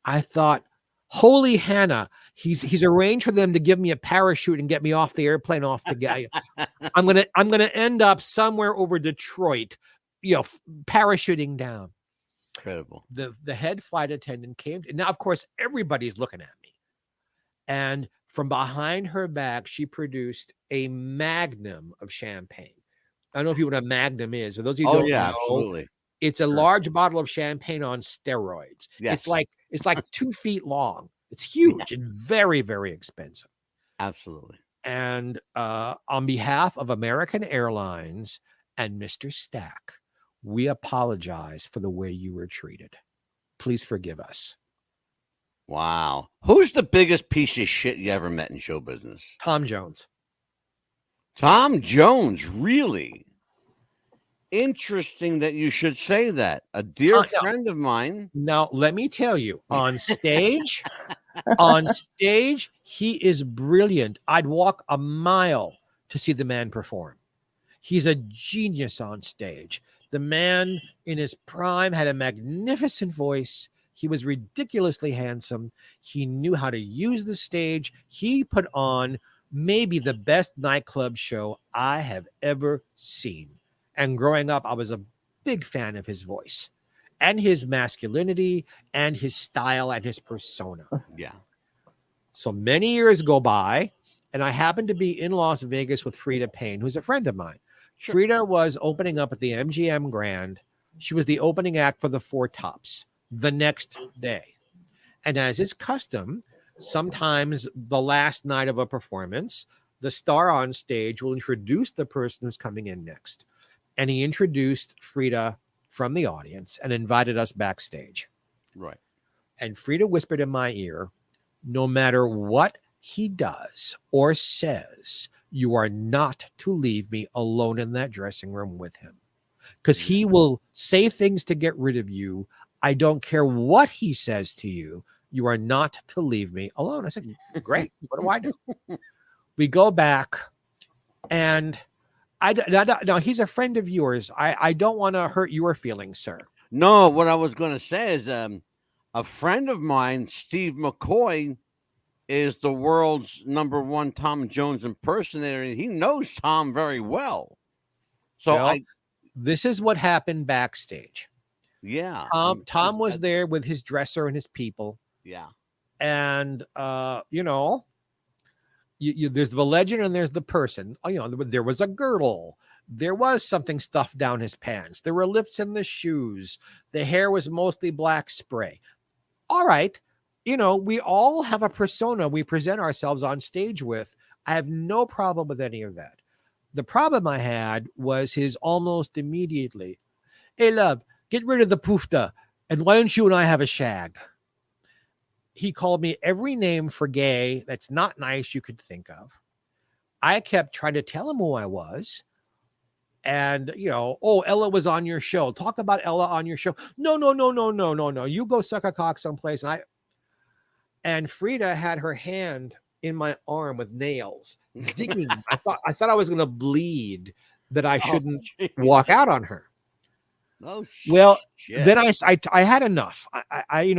I thought, holy Hannah, he's arranged for them to give me a parachute and get me off the airplane off the guy. I'm gonna end up somewhere over Detroit, parachuting down. Incredible. The head flight attendant came, and now of course everybody's looking at me. And from behind her back, she produced a magnum of champagne. I don't know if you know what a magnum is. For those of you who don't know, absolutely. it's a large bottle of champagne on steroids. Yes. It's like 2 feet long. It's huge and very, very expensive. Absolutely. And on behalf of American Airlines and Mr. Stack, we apologize for the way you were treated. Please forgive us. Wow. Who's the biggest piece of shit you ever met in show business? Tom Jones. Tom Jones, really? Interesting that you should say that. A dear friend of mine. Now, let me tell you, on stage, he is brilliant. I'd walk a mile to see the man perform. He's a genius on stage. The man in his prime had a magnificent voice. He was ridiculously handsome. He knew how to use the stage. He put on maybe the best nightclub show I have ever seen. And growing up, I was a big fan of his voice and his masculinity and his style and his persona. Yeah. So many years go by, and I happened to be in Las Vegas with Frida Payne, who's a friend of mine. Sure. Frida was opening up at the MGM Grand. She was the opening act for the Four Tops the next day. And as is custom, sometimes the last night of a performance, the star on stage will introduce the person who's coming in next. And he introduced Frida from the audience and invited us backstage. Right. And Frida whispered in my ear, no matter what he does or says, you are not to leave me alone in that dressing room with him. Because he will say things to get rid of you. I don't care what he says to you. You are not to leave me alone. I said, great. What do I do? We go back, and now he's a friend of yours. I don't want to hurt your feelings, sir. No, what I was going to say is a friend of mine, Steve McCoy, is the world's #1 Tom Jones impersonator, and he knows Tom very well. So this is what happened backstage. Yeah. Tom was there with his dresser and his people. Yeah. And, there's the legend and there's the person. There was a girdle. There was something stuffed down his pants. There were lifts in the shoes. The hair was mostly black spray. All right. We all have a persona we present ourselves on stage with. I have no problem with any of that. The problem I had was his almost immediately, hey, love, get rid of the poofta, and why don't you and I have a shag? He called me every name for gay that's not nice you could think of. I kept trying to tell him who I was. And, Ella was on your show. Talk about Ella on your show. No. You go suck a cock someplace. And Frida had her hand in my arm with nails, digging. I thought I was going to bleed, that I shouldn't walk out on her. Oh, well, shit. Then I had enough. I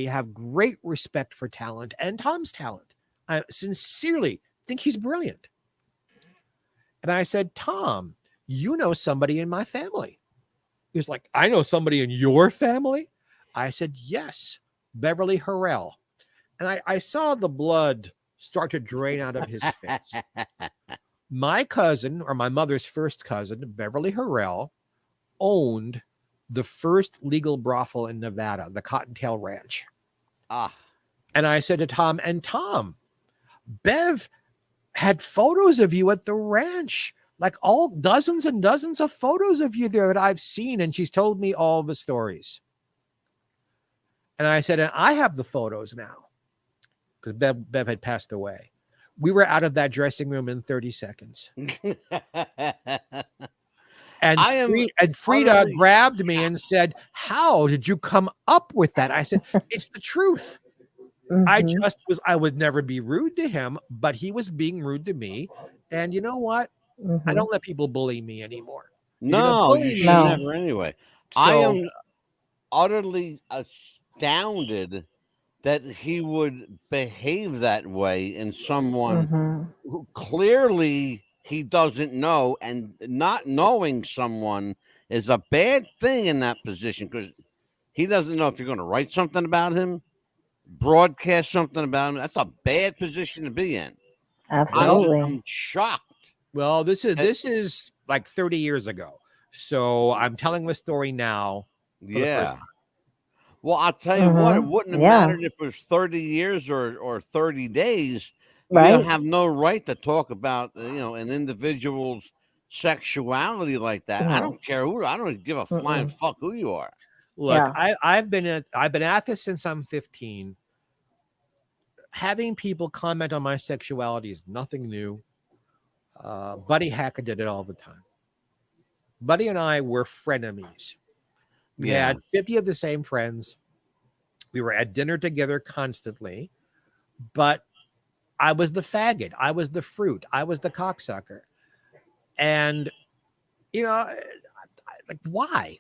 have great respect for talent and Tom's talent. I sincerely think he's brilliant. And I said, Tom, you know somebody in my family. He was like, I know somebody in your family? I said, yes, Beverly Harrell. And I saw the blood start to drain out of his face. My cousin, or my mother's first cousin, Beverly Harrell, owned the first legal brothel in Nevada, the Cottontail Ranch. And I said to Tom, Bev had photos of you at the ranch, like all dozens and dozens of photos of you there that I've seen. And she's told me all the stories. And I said, and I have the photos now, because Bev had passed away. We were out of that dressing room in 30 seconds. And Frida grabbed me and said, how did you come up with that? I said, it's the truth. Mhm. I would never be rude to him, but he was being rude to me. And you know what? I Mhm. don't let people bully me anymore. You're going to No, you bully should me. No. never anyway. I So am utterly astounded that he would behave that way in someone Mhm. who clearly he doesn't know, and not knowing someone is a bad thing in that position because he doesn't know if you're going to write something about him, broadcast something about him. That's a bad position to be in. well, Absolutely. I'm shocked. well, this is That, this is like 30 years ago. So I'm telling the story now for the first yeah. time. Well, I'll tell you what, it Mhm. wouldn't have Yeah. mattered if it was 30 years or 30 days. You Right. have no right to talk about, an individual's sexuality like that. I No. don't care who, I don't give a flying Mm-mm. fuck who you are. Look, Yeah. I've been at this since I'm 15. Having people comment on my sexuality is nothing new. Buddy Hackett did it all the time. Buddy and I were frenemies. We Yeah. had 50 of the same friends. We were at dinner together constantly, but I was the faggot. I was the fruit. I was the cocksucker. And, you know, like, why?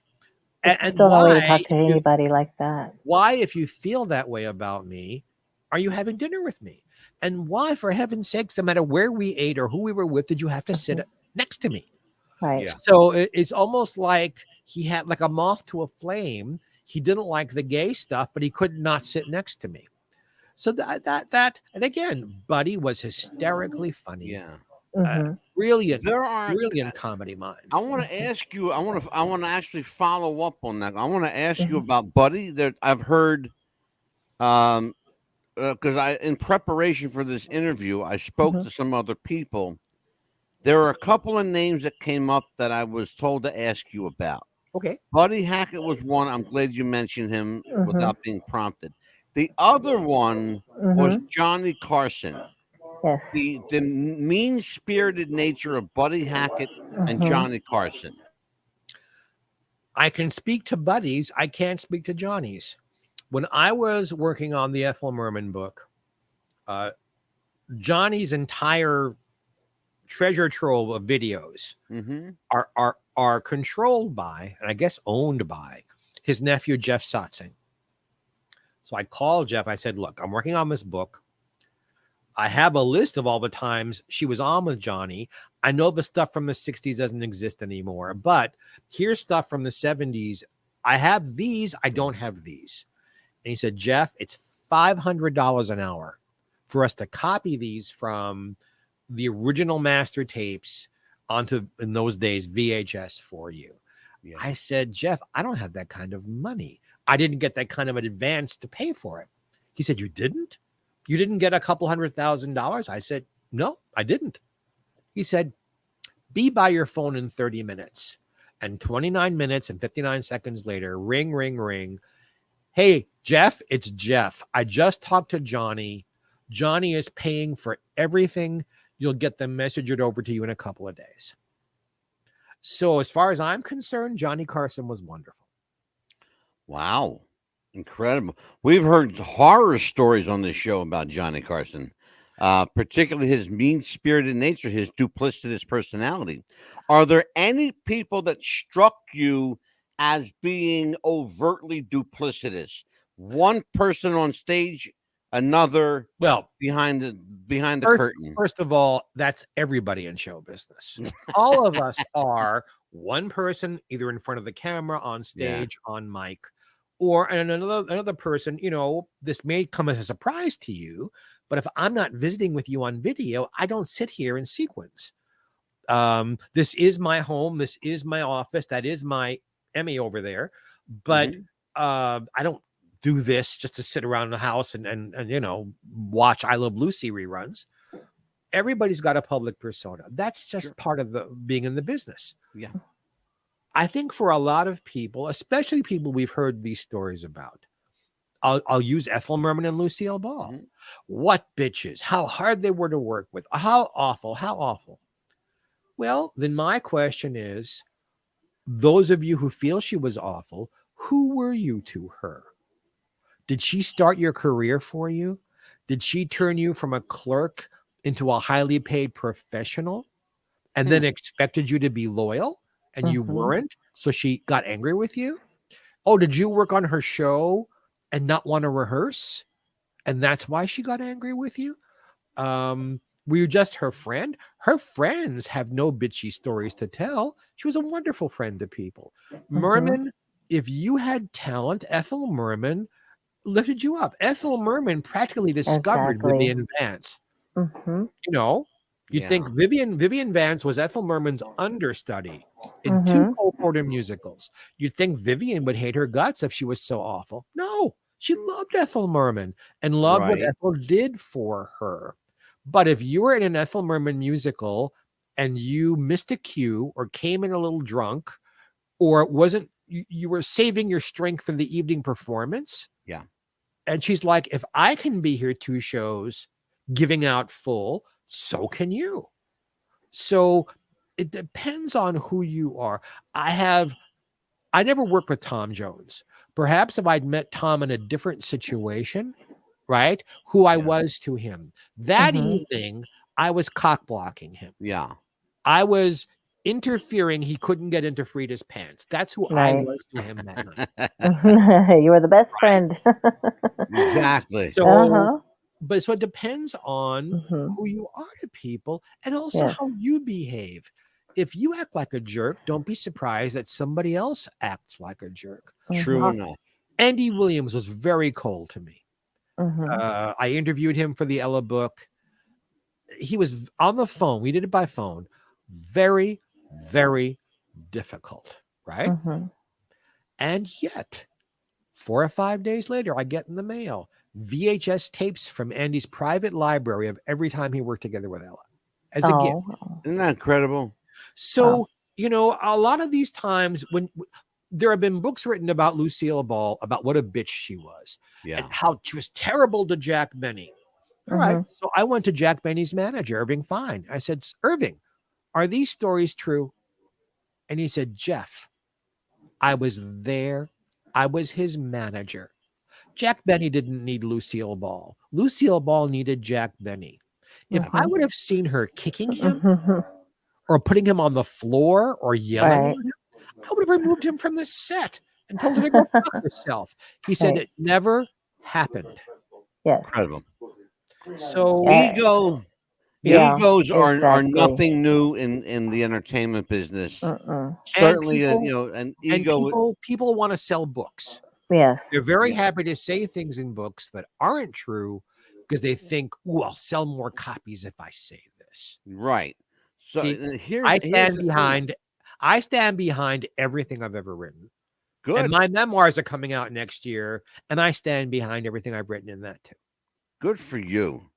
It's And still no way to talk to if, anybody like that. why, if you feel that way about me, are you having dinner with me? And why, for heaven's sakes, no matter where we ate or who we were with, did you have to sit Mhm. next to me? Right. Yeah. So it's almost like he had like a moth to a flame. He didn't like the gay stuff, but he could not sit next to me. So and again, Buddy was hysterically funny, Yeah. Mhm. brilliant, There are, brilliant comedy mind. I want to ask you, I want to actually follow up on that. I want to ask you Mhm. about Buddy. That I've heard, um, because in preparation for this interview, I spoke Mhm. to some other people. There are a couple of names that came up that I was told to ask you about. Okay, Buddy Hackett was one. I'm glad you mentioned him Mhm. without being prompted. The other one was Mhm. Johnny Carson. Yes. The mean spirited nature of Buddy Hackett and Mhm. Johnny Carson. I can speak to Buddies. I can't speak to Johnny's. When I was working on the Ethel Merman book, uh, Johnny's entire treasure trove of videos Mm-hmm. are controlled by, and I guess owned by, his nephew Jeff Sotzing. So I called Jeff. I said, "Look, I'm working on this book. I have a list of all the times she was on with Johnny. I know the stuff from the 60s doesn't exist anymore, but here's stuff from the 70s. I have these. I don't have these." And he said, "Jeff, it's $500 an hour for us to copy these from the original master tapes onto, in those days, VHS for you." Yeah. I said, "Jeff, I don't have that kind of money. I didn't get that kind of an advance to pay for it." He said, "You didn't? You didn't get a couple $100,000?" I said, "No, I didn't." He said, "Be by your phone in 30 minutes." And 29 minutes and 59 seconds later, ring, ring, ring. "Hey, Jeff, it's Jeff. I just talked to Johnny. Johnny is paying for everything. You'll get the message over to you in a couple of days." So as far as I'm concerned, Johnny Carson was wonderful. Wow. Incredible. We've heard horror stories on this show about Johnny Carson, particularly his mean spirited nature, his duplicitous personality. Are there any people that struck you as being overtly duplicitous? One person on stage, another Well, behind the first, curtain. first of all, that's everybody in show business. All of us are one person, either in front of the camera, on Yeah. stage, on mic, or another person. This may come as a surprise to you, but if I'm not visiting with you on video, I don't sit here in sequence. This is my home. This is my office. That is my Emmy over there. But Mhm. I don't do this just to sit around the house and watch I Love Lucy reruns. Everybody's got a public persona. That's just Sure. part of the being in the business. Yeah. I think for a lot of people, especially people we've heard these stories about, I'll use Ethel Merman and Lucille Ball. Mhm. What bitches, how hard they were to work with, how awful, how awful. Well, then my question is, those of you who feel she was awful, who were you to her? Did she start your career for you? Did she turn you from a clerk into a highly paid professional and then expected you to be loyal and you weren't? So she got angry with you? Oh, did you work on her show and not want to rehearse? And that's why she got angry with you? Were you just her friend? Her friends have no bitchy stories to tell. She was a wonderful friend to people. Merman, if you had talent, Ethel Merman lifted you up. Ethel Merman practically discovered Exactly. Vivian Vance. Mhm. You know, you'd Yeah. think Vivian Vance was Ethel Merman's understudy in 2 Cole Porter musicals. You'd think Vivian would hate her guts if she was so awful. No, she loved Ethel Merman and loved what Right. Ethel did for her. But if you were in an Ethel Merman musical and you missed a cue or came in a little drunk or it wasn't, you were saving your strength for the evening performance. Yeah. And she's like, if I can be here 2 shows giving out full, so can you. So it depends on who you are. I never worked with Tom Jones. Perhaps if I'd met Tom in a different situation, right, who I was to him. That evening, I was cock blocking him. Yeah. I was interfering. He couldn't get into Frida's pants. That's who I was to him that night. You were the best friend. Exactly. So, so it depends on Mhm. who you are to people and also Yes. how you behave. If you act like a jerk, don't be surprised that somebody else acts like a jerk. True enough. Andy Williams was very cold to me. I interviewed him for the Ella book. He was on the phone. We did it by phone. Very, very difficult, right? And yet, 4 or 5 days later, I get in the mail VHS tapes from Andy's private library of every time he worked together with Ella as a gift. Isn't that incredible? So, you know, a lot of these times when there have been books written about Lucille Ball, about what a bitch she was and how she was terrible to Jack Benny. All right. So I went to Jack Benny's manager, Irving Fine. I said, Irving, are these stories true? And he said, Jeff, I was there. I was his manager. Jack Benny didn't need Lucille Ball. Lucille Ball needed Jack Benny. If I would have seen her kicking him or putting him on the floor or yelling at him, I would have removed him from the set and told her to go fuck herself. He said it never happened. Yes. Incredible. So egos are exactly. nothing new in the entertainment business. Certainly, you know, an ego. And people want to sell books. Yes. They're very happy to say things in books that aren't true because they think, "Oh, I'll sell more copies if I say this." Right. So See, I stand behind everything I've ever written. Good. And my memoirs are coming out next year, and I stand behind everything I've written in that too. Good for you.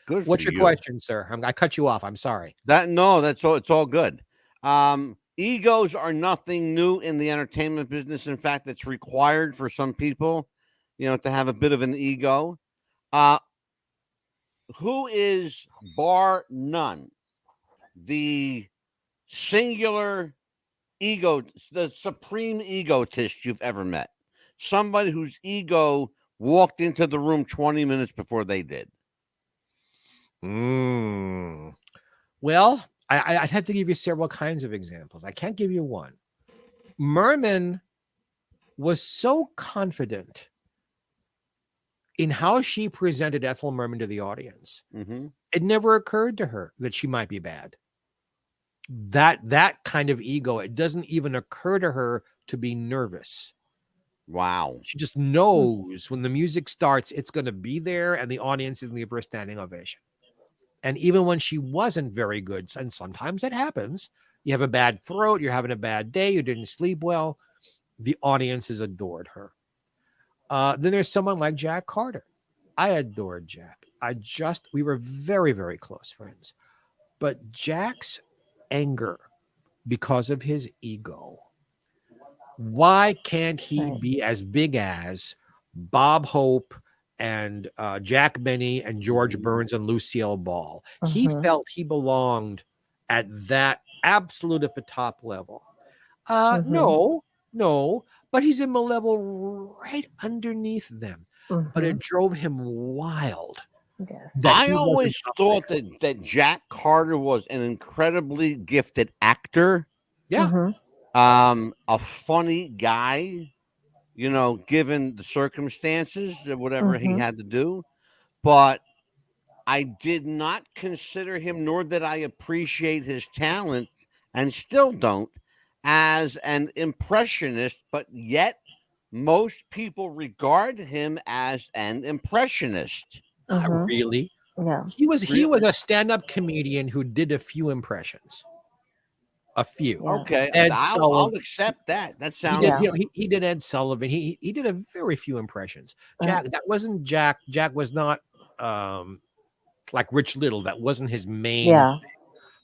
Good. What's your question, sir? I cut you off. I'm sorry. That's all. It's all good. Egos are nothing new in the entertainment business. In fact, it's required for some people, you know, to have a bit of an ego. Who is, bar none, the singular ego, the supreme egotist you've ever met? Somebody whose ego walked into the room 20 minutes before they did. Well, I'd have to give you several kinds of examples. I can't give you one. Merman was so confident in how she presented Ethel Merman to the audience. It never occurred to her that she might be bad. That kind of ego, it doesn't even occur to her to be nervous. Wow. She just knows when the music starts, it's going to be there and the audience is going to give her a standing ovation. And even when she wasn't very good, and sometimes it happens, you have a bad throat, you're having a bad day, you didn't sleep well, the audiences adored her. Then there's someone like Jack Carter. I adored Jack. We were very, very close friends. But Jack's anger because of his ego. Why can't he be as big as Bob Hope and Jack Benny and George Burns and Lucille Ball? He felt he belonged at that absolute at the top level. No, but he's in the level right underneath them. but it Mhm. drove him wild. Yes. That I he wasn't always up thought there. that Jack Carter was an incredibly gifted actor, Yeah, Mhm. a funny guy, given the circumstances, whatever he Mhm. had to do. But I did not consider him, nor did I appreciate his talent, and still don't, as an impressionist. But yet, most people regard him as an impressionist. not Mhm. really. Yeah. He was a stand-up comedian who did a few impressions. A few. Yeah. Okay, Ed I'll Sullivan. accept that. That He sounds did. Yeah. He did Ed Sullivan. He did a very few impressions. Uh, Jack. That wasn't Jack. Jack was not like Rich Little. That wasn't his main. yeah.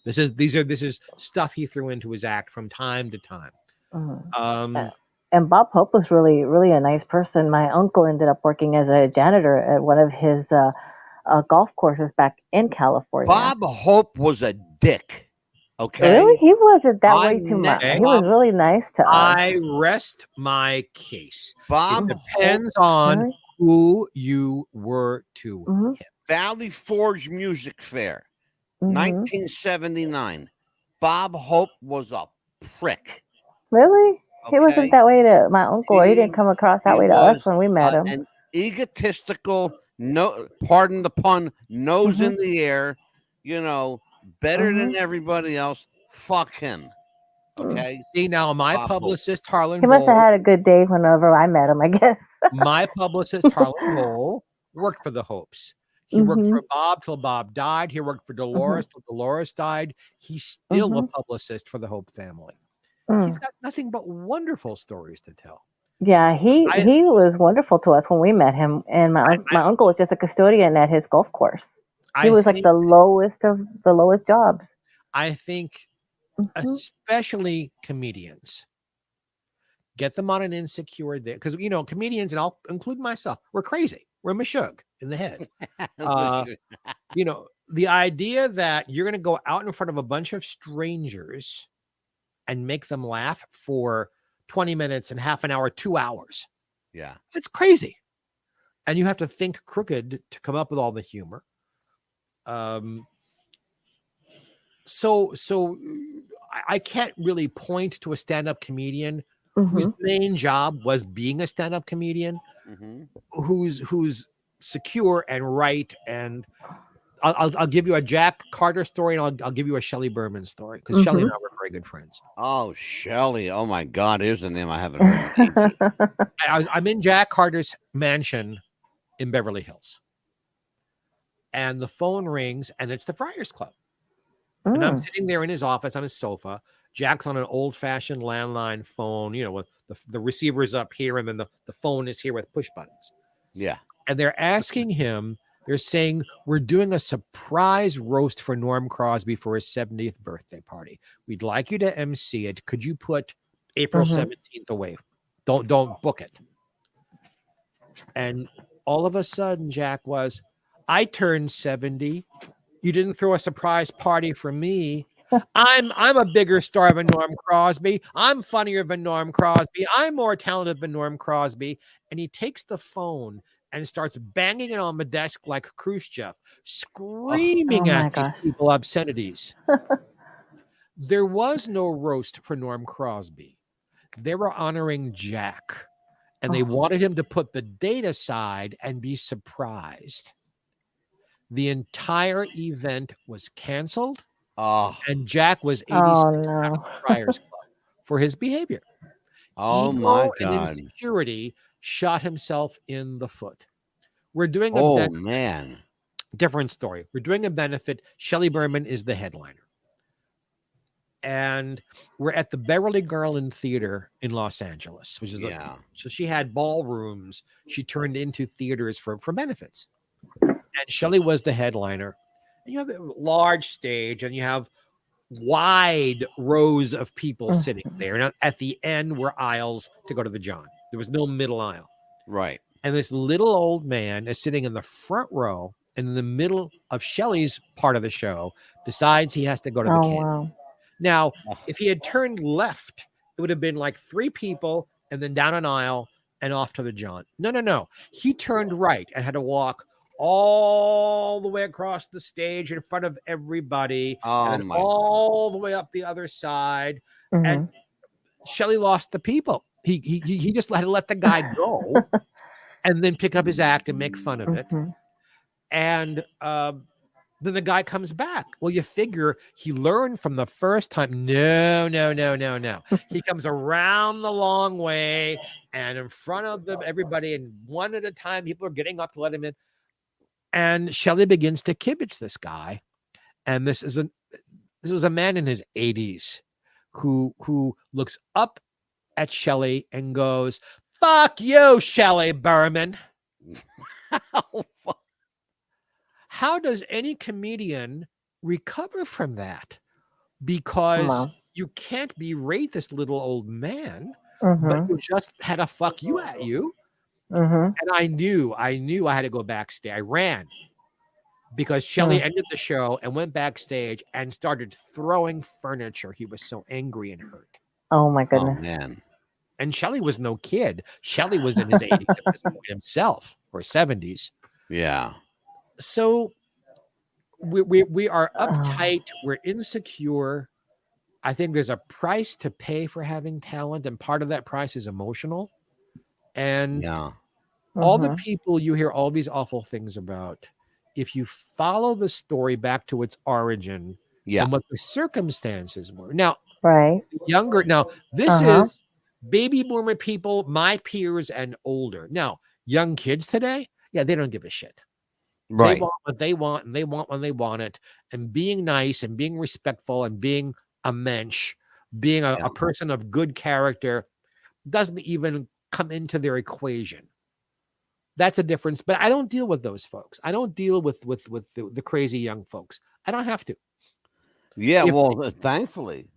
This is stuff he threw into his act from time to time. Mhm. Um, And Bob Hope was really, really a nice person. My uncle ended up working as a janitor at one of his golf courses back in California. Bob Hope was a dick. Really? Okay, He wasn't that I way too much. met Okay. He was Bob. really nice to us. I rest my case. It Bob Hope, depends on Really? who you were to Mhm. him. Valley Forge Music Fair, Mhm. 1979. Bob Hope was a prick. Really? He wasn't Okay, that way to my uncle. Or he he didn't come across that he way to us was when we met him. an egotistical, no, pardon the pun, nose Mhm. in the air. Better Mhm. than everybody else. Fuck him. Mm. Okay, See, now my Bob Hope. publicist Harlan He must have Bowl, had a good day whenever I met him, I guess. my publicist Harlan Bowl worked for the Hopes. He worked for Mhm. Bob till Bob died. He worked for Mhm. Dolores till Dolores died. He's still a Mhm. publicist for the Hope family. He's Mm. got nothing but wonderful stories to tell. Yeah, he I he was wonderful to us when we met him, and I my uncle was just a custodian at his golf course. He I was like think the lowest of the lowest jobs. I think Mhm. especially comedians. Get them on an insecure day because comedians, and I'll include myself, we're crazy. We're mashug in the head. Uh, the idea that you're going to go out in front of a bunch of strangers and make them laugh for 20 minutes and half an hour, 2 hours. Yeah. It's crazy. And you have to think crooked to come up with all the humor. So I can't really point to a stand-up comedian whose Mhm. main job was being a stand-up comedian, Mm-hmm. who's secure and right. And I'll give you a Jack Carter story, and I'll give you a Shelley Berman story because Shelley and Mhm. I were very good friends. Oh, Shelley. Oh my God. Here's a name I haven't heard in ages. I'm in Jack Carter's mansion in Beverly Hills, and the phone rings, and it's the Friars Club. And I'm Mm. sitting there in his office on his sofa. Jack's on an old-fashioned landline phone, with the receiver's up here, and then the phone is here with push buttons. Yeah. And they're asking him, they're saying, we're doing a surprise roast for Norm Crosby for his 70th birthday party. We'd like you to MC it. Could you put April Mhm. 17th away? Don't book it. And all of a sudden, Jack was, I turned 70. You didn't throw a surprise party for me. I'm a bigger star than Norm Crosby. I'm funnier than Norm Crosby. I'm more talented than Norm Crosby. And he takes the phone and starts banging it on the desk like Khrushchev, Oh screaming my at these gosh. people obscenities. There was no roast for Norm Crosby. They were honoring Jack, and they Oh. wanted him to put the date aside and be surprised. The entire event was canceled, Oh. and Jack was 86 Oh out of no. the Friars Club for his behavior. Oh my Ego and God. insecurity shot himself in the foot. We're doing a Oh man. different story. We're doing a benefit. Shelley Berman is the headliner. And we're at the Beverly Garland Theater in Los Angeles, which is Yeah. so she had ballrooms she turned into theaters for benefits. And Shelley was the headliner. And you have a large stage, and you have wide rows of people Mm. sitting there. And at the end were aisles to go to the John. There was no middle aisle. Right. And this little old man is sitting in the front row, and in the middle of Shelley's part of the show, decides he has to go to the Oh can. wow. Now, Ugh. if he had turned left, it would have been like 3 people and then down an aisle and off to the John. No. He turned right and had to walk all the way across the stage in front of everybody, Oh and then my! all the way up the other side. And Mhm. Shelley lost the people. He just had to let the guy go and then pick up his act and make fun of it. Mhm. And then the guy comes back. Well, you figure he learned from the first time. No. He comes around the long way and in front of everybody, and one at a time, people are getting up to let him in. And Shelley begins to kibitz this guy. And this was a man in his 80s who looks up at Shelley and goes, "Fuck you, Shelley Berman." How does any comedian recover from that? Because Wow. you can't berate this little old man, but Mhm. you just had a fuck you at you. Mhm. And I knew I had to go backstage. I ran because Shelley ended the show and went backstage and started throwing furniture. He was so angry and hurt. Oh my Oh goodness. man! And Shelley was no kid. Shelley was in his 80s at this point himself, or 70s. Yeah. So we are Oh. uptight, we're insecure. I think there's a price to pay for having talent, and part of that price is emotional. And Yeah. all the Mhm. people you hear all these awful things about, if you follow the story back to its origin Yeah. and what the circumstances were. Now, Right. this Uh-huh. is baby boomer people, my peers, and older. Now, young kids today, yeah, they don't give a shit. They Right. want what they want, and they want when they want it. And being nice and being respectful and being a mensch, being a Yeah. person of good character doesn't even come into their equation. That's a difference. But I don't deal with those folks. I don't deal with the crazy young folks. I don't have to. Yeah. If Well, thankfully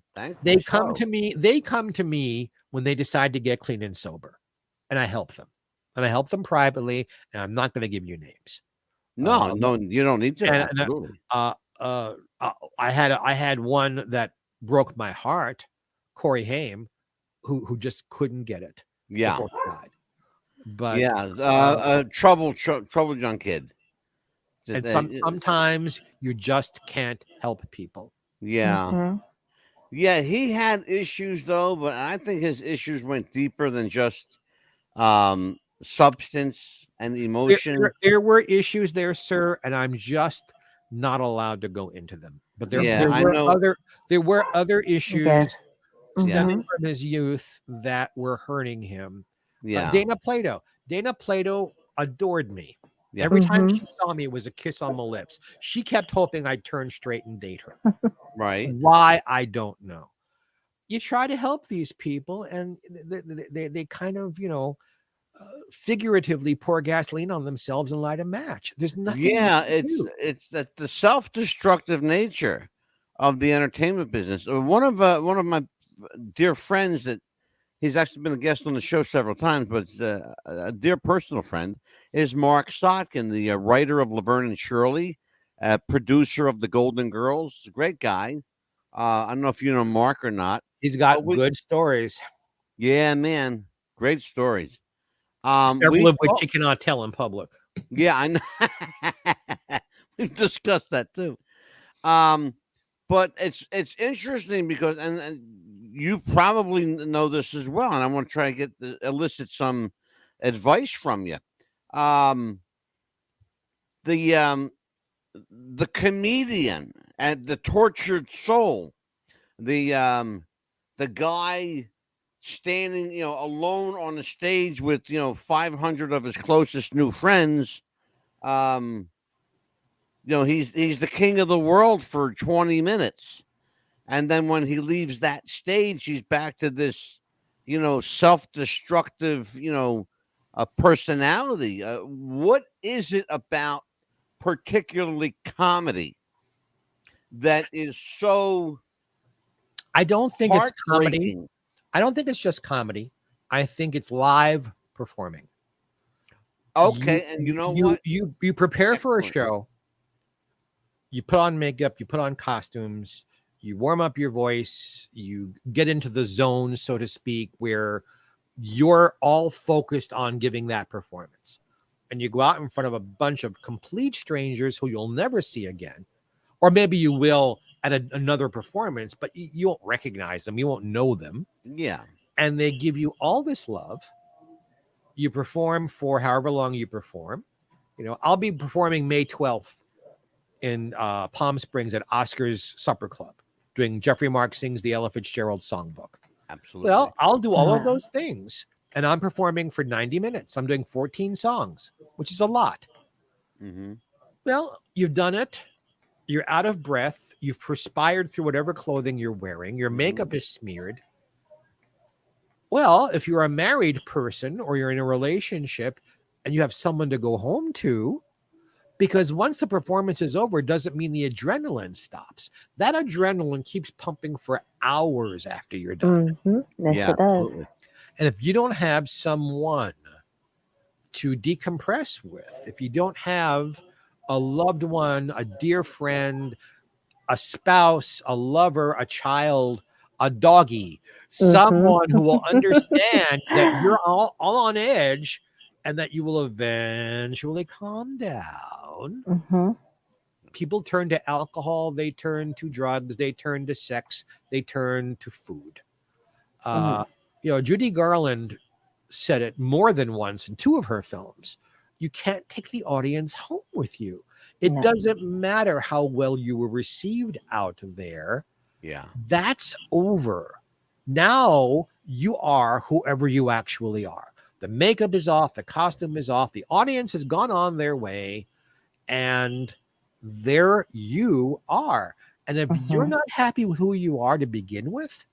they come so. they come to me when they decide to get clean and sober, and I help them. And I help them privately, and I'm not going to give you names. No, you don't need to. And Absolutely. I had one that broke my heart, Corey Haim, who just couldn't get it Yeah. before he died. But Yeah. Troubled young kid. and Just, sometimes you just can't help people. yeah. Mhm. Yeah. He had issues though, but I think his issues went deeper than just substance and emotion. There were issues there, sir, and I'm just not allowed to go into them. But Yeah, I know. there were other Yes. issues Yeah. stemming Mhm. from his youth that were hurting him. Yeah. Dana Plato adored me. Yeah. Every time Mhm. she saw me, it was a kiss on the lips. She kept hoping I'd turn straight and date her. Right. Why, I don't know. You try to help these people, and they kind of, figuratively pour gasoline on themselves and light a match. There's nothing you Yeah, can do. it's that the self-destructive nature of the entertainment business. One of my dear friends that he's actually been a guest on the show several times, but it's a dear personal friend is Mark Sotkin, the writer of Laverne and Shirley, producer of The Golden Girls. A great guy. I don't know if you know Mark or not. He's But got good stories, yeah, man, great stories. several We of which talk, you cannot tell in public. yeah, I know. We've discussed that too. Um, but it's interesting because and you probably know this as well, and I want to try to elicit some advice from you. Um, the um, the comedian and the tortured soul, the guy standing, alone on the stage with 500 of his closest new friends. Um, he's the king of the world for 20 minutes. And then when he leaves that stage, he's back to this, self-destructive, personality. What is it about particularly comedy that is so I don't think it's comedy. heartbreaking? I don't think it's just comedy. I think it's live performing. Okay, and you know what? You prepare for a Excellent. show. You put on makeup, you put on costumes, you warm up your voice, you get into the zone, so to speak, where you're all focused on giving that performance. And you go out in front of a bunch of complete strangers who you'll never see again. Or maybe you will at another performance, but you won't recognize them. You won't know them. Yeah. And they give you all this love. You perform for however long you perform. You know, I'll be performing May 12th in Palm Springs at Oscar's Supper Club, doing Geoffrey Mark Sings the Ella Fitzgerald Songbook. Absolutely. Well, I'll do all of those things. And I'm performing for 90 minutes. I'm doing 14 songs, which is a lot. Mm-hmm. Well, you've done it. You're out of breath. You've perspired through whatever clothing you're wearing. Your makeup is smeared. Well, if you're a married person or you're in a relationship and you have someone to go home to, because once the performance is over, doesn't mean the adrenaline stops. That adrenaline keeps pumping for hours after you're done. Yes, Yeah, it does. absolutely. And if you don't have someone to decompress with, if you don't have a loved one, a dear friend, a spouse, a lover, a child, a doggy, someone who will understand that you're all on edge and that you will eventually calm down. People turn to alcohol, they turn to drugs, they turn to sex, they turn to food. You know, Judy Garland said it more than once in 2 of her films. You can't take the audience home with you. It doesn't matter how well you were received out there. Yeah. That's over. Now you are whoever you actually are. The makeup is off, the costume is off, the audience has gone on their way, and there you are. And if you're not happy with who you are to begin with,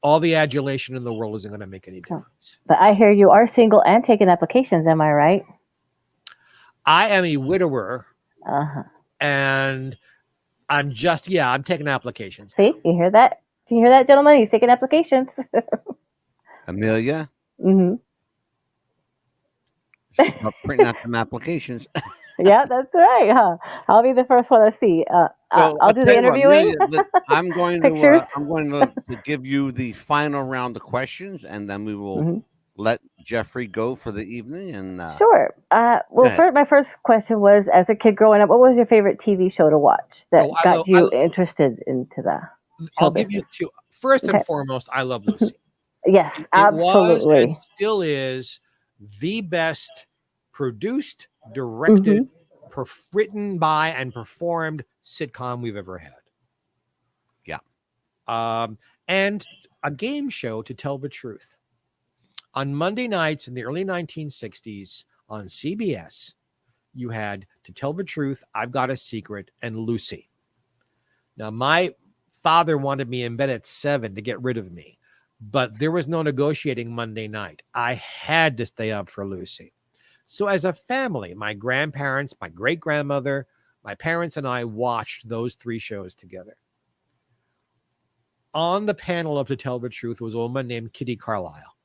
all the adulation in the world isn't going to make any difference. But I hear you are single and taking applications. Am I right? I am a widower, and I'm taking applications. See, you hear that? Do you hear that, gentlemen? He's taking applications. Amelia, start printing out some applications. Yeah, that's right. Huh? I'll be the first one to see. I'll do the interviewing. Amelia, I'm going to give you the final round of questions, and then we will let Geoffrey go for the evening. And sure. My first question was: as a kid growing up, what was your favorite TV show to watch that got you interested into that? I'll give you 2. First and foremost, I love Lucy. Yes, absolutely. It was and still is the best produced, directed, written by, and performed sitcom we've ever had. Yeah. And a game show to tell the truth. On Monday nights in the early 1960s on CBS, you had To Tell the Truth, I've Got a Secret, and Lucy. Now, my father wanted me in bed at 7 to get rid of me, but there was no negotiating Monday night. I had to stay up for Lucy. So as a family, my grandparents, my great-grandmother, my parents, and I watched those 3 shows together. On the panel of To Tell the Truth was a woman named Kitty Carlisle.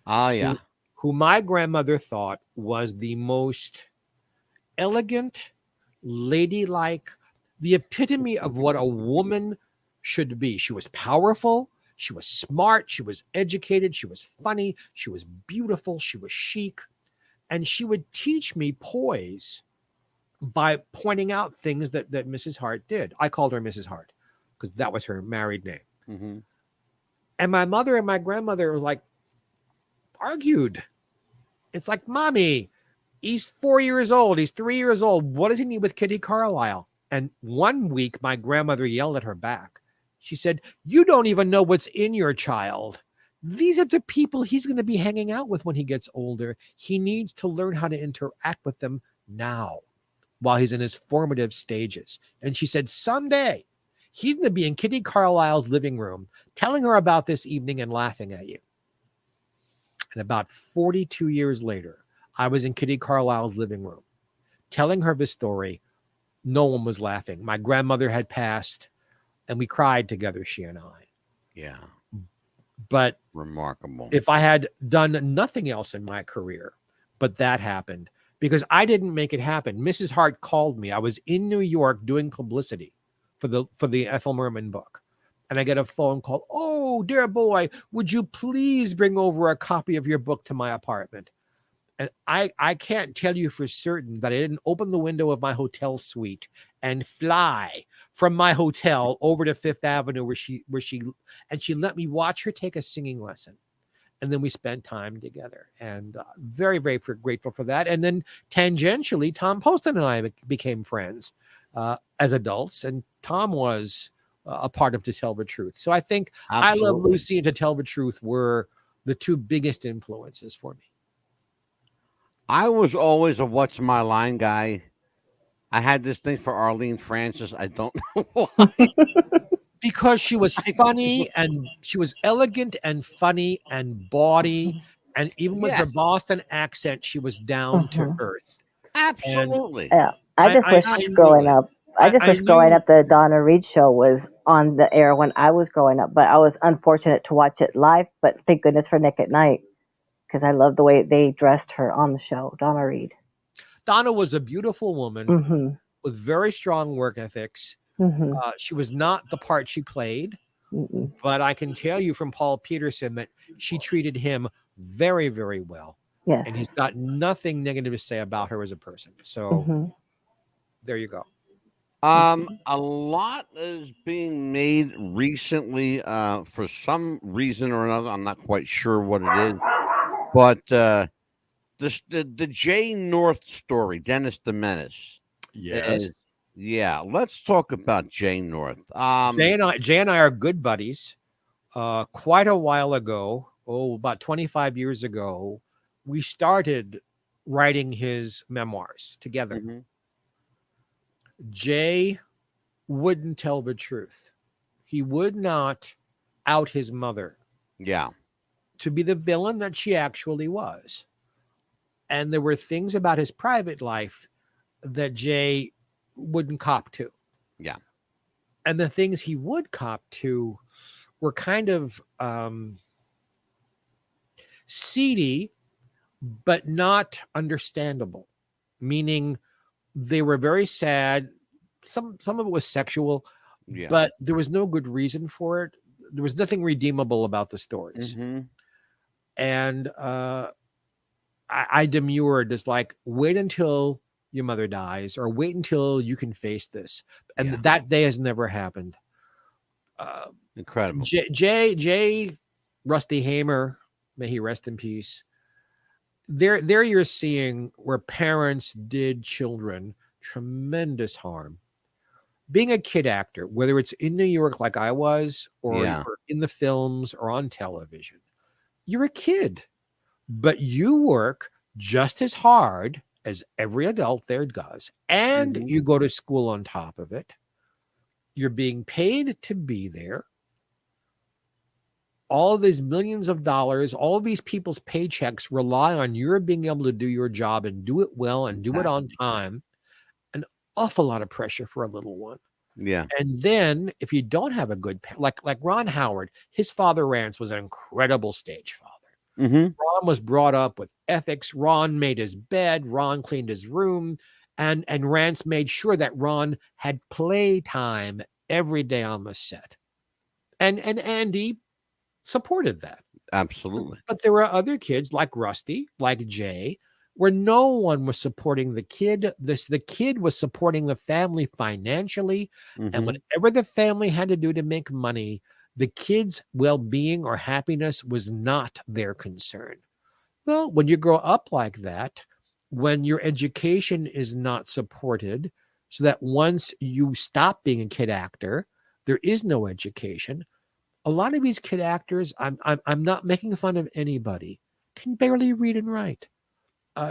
Oh, yeah. Who my grandmother thought was the most elegant, ladylike, the epitome of what a woman should be. She was powerful. She was smart. She was educated. She was funny. She was beautiful. She was chic. And she would teach me poise by pointing out things that Mrs. Hart did. I called her Mrs. Hart because that was her married name. And my mother and my grandmother was like, argued. It's like, Mommy, he's 4 years old. He's 3 years old. What does he need with Kitty Carlisle? And one week, my grandmother yelled at her back. She said, you don't even know what's in your child. These are the people he's going to be hanging out with when he gets older. He needs to learn how to interact with them now while he's in his formative stages. And she said, someday he's going to be in Kitty Carlisle's living room telling her about this evening and laughing at you. And about 42 years later, I was in Kitty Carlisle's living room telling her the story. No one was laughing. My grandmother had passed, and we cried together, she and I. Yeah. But remarkable. If I had done nothing else in my career, but that happened, because I didn't make it happen. Mrs. Hart called me. I was in New York doing publicity for the Ethel Merman book. and I get a phone call. Oh, dear boy, would you please bring over a copy of your book to my apartment? And I can't tell you for certain that I didn't open the window of my hotel suite and fly from my hotel over to Fifth Avenue where she let me watch her take a singing lesson. And then we spent time together, and very, very grateful for that. And then tangentially, Tom Poston and I became friends as adults, and Tom was a part of To Tell the Truth. So I think I Love Lucy and To Tell the Truth were the two biggest influences for me. I was always a What's My Line guy. I had this thing for Arlene Francis. I don't know why. Because she was funny, and she was elegant and funny and bawdy. And even with her Boston accent, she was down to earth. Absolutely. Yeah. I just wish growing up the Donna Reed show was on the air when I was growing up, but I was unfortunate to watch it live. But thank goodness for Nick at Night, because I love the way they dressed her on the show, Donna Reed. Donna was a beautiful woman with very strong work ethics. She was not the part she played, but I can tell you from Paul Peterson that she treated him very, very well. Yes. And he's got nothing negative to say about her as a person. So there you go. A lot is being made recently for some reason or another. I'm not quite sure what it is, but the Jay North story, Dennis the Menace. Yes. Yeah, let's talk about Jay North. Jay and I are good buddies. Quite a while ago, about 25 years ago, we started writing his memoirs together. Jay wouldn't tell the truth. He would not out his mother. Yeah. To be the villain that she actually was. And there were things about his private life that Jay wouldn't cop to. Yeah. And the things he would cop to were kind of seedy, but not understandable. Meaning they were very sad. Some of it was sexual, but there was no good reason for it. There was nothing redeemable about the stories. And I demurred as like, wait until your mother dies, or wait until you can face this. And that day has never happened. Incredible. Jay Rusty Hamer, may he rest in peace. There you're seeing where parents did children tremendous harm. Being a kid actor, whether it's in New York like I was, or in the films or on television, you're a kid, but you work just as hard as every adult there does. And you go to school on top of it. You're being paid to be there. All of these millions of dollars, all of these people's paychecks rely on your being able to do your job and do it well and do it on time. An awful lot of pressure for a little one. Yeah. And then if you don't have a good, like Ron Howard, his father Rance was an incredible stage father. Ron was brought up with ethics. Ron made his bed. Ron cleaned his room. And Rance made sure that Ron had playtime every day on the set. And Andy supported that. Absolutely. But there were other kids like Rusty, like Jay, where no one was supporting the kid. The kid was supporting the family financially. And whatever the family had to do to make money, the kid's well-being or happiness was not their concern. Well, when you grow up like that, when your education is not supported, so that once you stop being a kid actor, there is no education. A lot of these kid actors, I'm not making fun of anybody, can barely read and write.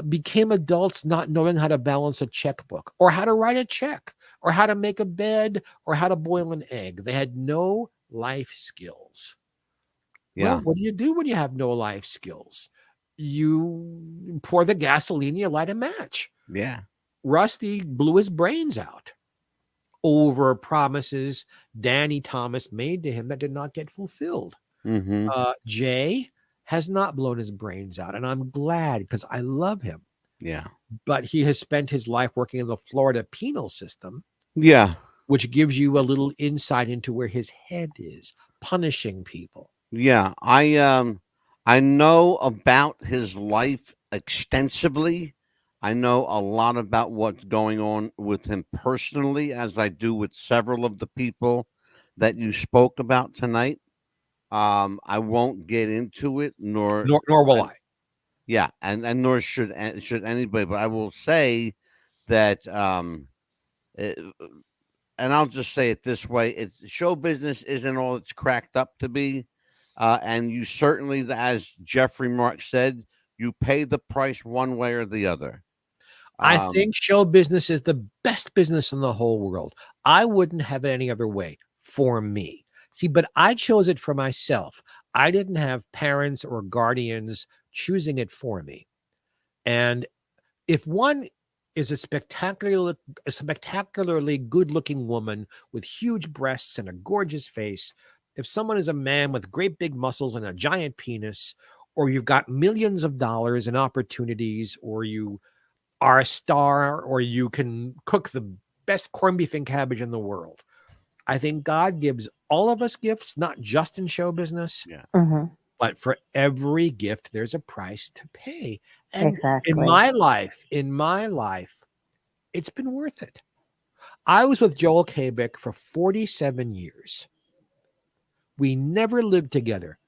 Became adults not knowing how to balance a checkbook, or how to write a check, or how to make a bed, or how to boil an egg. They had no life skills. Well, what do you do when you have no life skills? You pour the gasoline, you light a match. Yeah. Rusty blew his brains out over promises Danny Thomas made to him that did not get fulfilled. Jay has not blown his brains out, and I'm glad, because I love him. Yeah. But he has spent his life working in the Florida penal system. Yeah. which gives you a little insight into where his head is, punishing people. Yeah, I know about his life extensively. I know a lot about what's going on with him personally, as I do with several of the people that you spoke about tonight. I won't get into it, Nor will I. yeah, and nor should anybody. But I will say that, it, and I'll just say it this way: it's show business isn't all it's cracked up to be, and you certainly, as Jeffrey Mark said, you pay the price one way or the other. I think show business is the best business in the whole world. I wouldn't have it any other way for me. See, but I chose it for myself. I didn't have parents or guardians choosing it for me. And if one is a spectacularly good looking woman with huge breasts and a gorgeous face, if someone is a man with great big muscles and a giant penis, or you've got millions of dollars and opportunities, or you are a star, or you can cook the best corned beef and cabbage in the world, I think God gives all of us gifts, not just in show business, but for every gift, there's a price to pay. And Exactly. in my life, it's been worth it. I was with Joel Kabik for 47 years. We never lived together.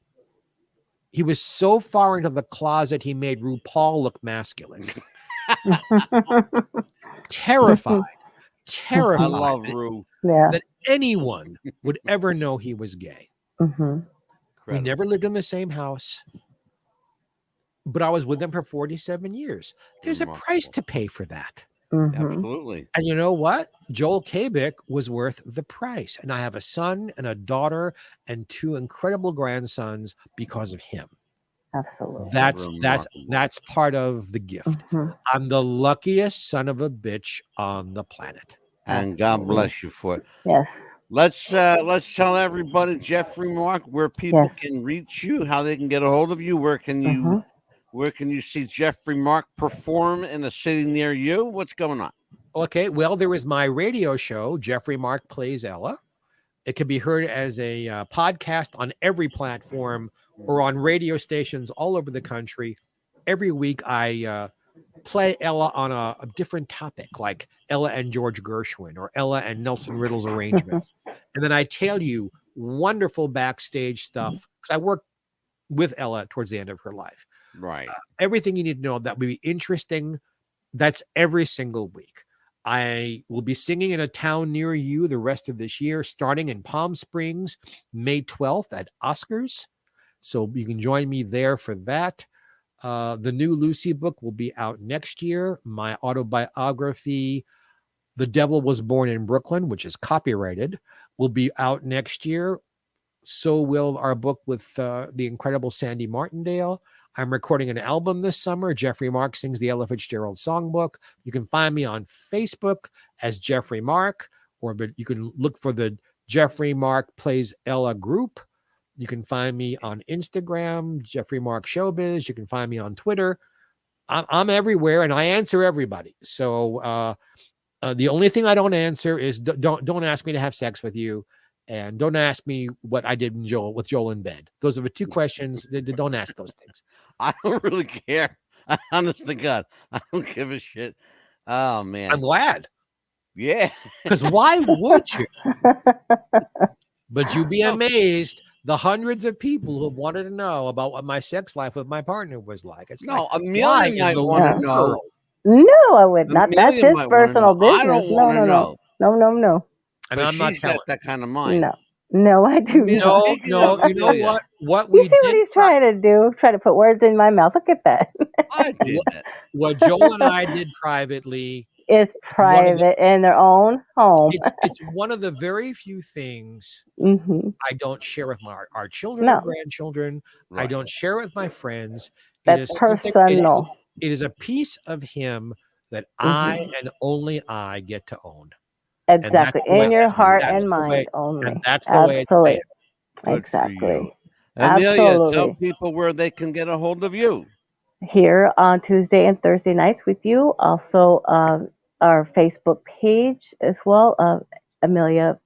He was so far into the closet, he made RuPaul look masculine. Terrified I love Ru. that anyone would ever know he was gay. We never lived in the same house, but I was with him for 47 years. There's a price to pay for that. Absolutely. And you know what? Joel Kabik was worth the price. And I have a son and a daughter and 2 incredible grandsons because of him. Absolutely. That's part of the gift. I'm the luckiest son of a bitch on the planet. And God bless you for it. Yes. Let's tell everybody, Jeffrey Mark, where people can reach you, how they can get a hold of you, where can you see Jeffrey Mark perform in a city near you? What's going on? Okay, well, there is my radio show, Geoffrey Mark Plays Ella. It can be heard as a podcast on every platform or on radio stations all over the country. Every week, I play Ella on a different topic, like Ella and George Gershwin or Ella and Nelson Riddle's arrangements. And then I tell you wonderful backstage stuff because I work with Ella towards the end of her life. Right. Everything you need to know that would be interesting. That's every single week. I will be singing in a town near you the rest of this year, starting in Palm Springs, May 12th at Oscars. So you can join me there for that. The new Lucy book will be out next year. My autobiography, The Devil Was Born in Brooklyn, which is copyrighted, will be out next year. So will our book with the incredible Sandy Martindale. I'm recording an album this summer. Jeffrey Mark Sings the Ella Fitzgerald Songbook. You can find me on Facebook as Jeffrey Mark, but you can look for the Jeffrey Mark Plays Ella group. You can find me on Instagram, Jeffrey Mark Showbiz. You can find me on Twitter. I'm everywhere, and I answer everybody. So the only thing I don't answer is don't ask me to have sex with you, and don't ask me what I did with Joel in bed. Those are the 2 questions. Don't ask those things. I don't really care. Honest to God, I don't give a shit. Oh man, I'm glad. Yeah, because why would you? But you'd be amazed the hundreds of people who wanted to know about what my sex life with my partner was like. It's no, like, Amelia might want to know. No, I would not. That's his personal business. I don't want to know. No. And but I'm not she's got that kind of mind. No, I do not. No, you know what? What we did. What he's trying to do? Try to put words in my mouth. Look at that. I did that. What Joel and I did privately. It's private in their own home. It's one of the very few things I don't share with our children or grandchildren. Right. I don't share with my friends. That's personal. It is a piece of him that I and only I get to own. Exactly. In your heart and mind only. And that's the way it's exactly. Amelia, tell people where they can get a hold of you. Here on Tuesday and Thursday nights with you. Also, our Facebook page as well, Amelia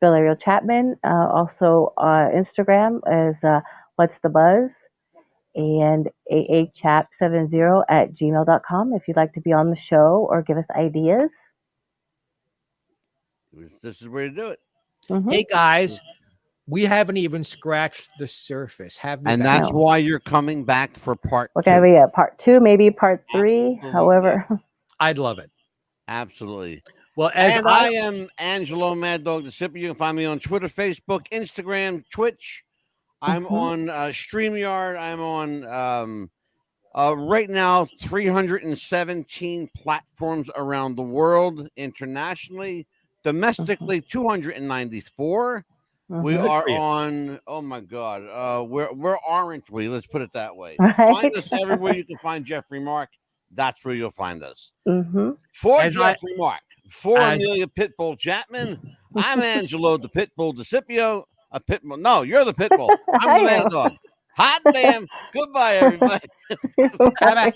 Villarreal Chapman. Also, Instagram is What's the Buzz? And aachap70@gmail.com if you'd like to be on the show or give us ideas. This is where to do it. Mm-hmm. Hey guys, we haven't even scratched the surface, have we? And guys? that's why you're coming back for part We're 2. going to be at part 2, maybe part 3, Absolutely. however. I'd love it. Absolutely. Well, as And I am Angelo Mad Dog DeCipio. You can find me on Twitter, Facebook, Instagram, Twitch. I'm on StreamYard. I'm on right now 317 platforms around the world, internationally, domestically 294. We Good are for you. on. Oh my God, where aren't we? Let's put it that way. Right. Find us everywhere you can find Geoffrey Mark. That's where you'll find us. For As Geoffrey Mark, for Amelia Pitbull Chapman, I'm Angelo the Pitbull DeCipio. A Pitbull. No, you're the Pitbull. I'm the Mad Dog. Hot damn. Goodbye, everybody. Bye-bye.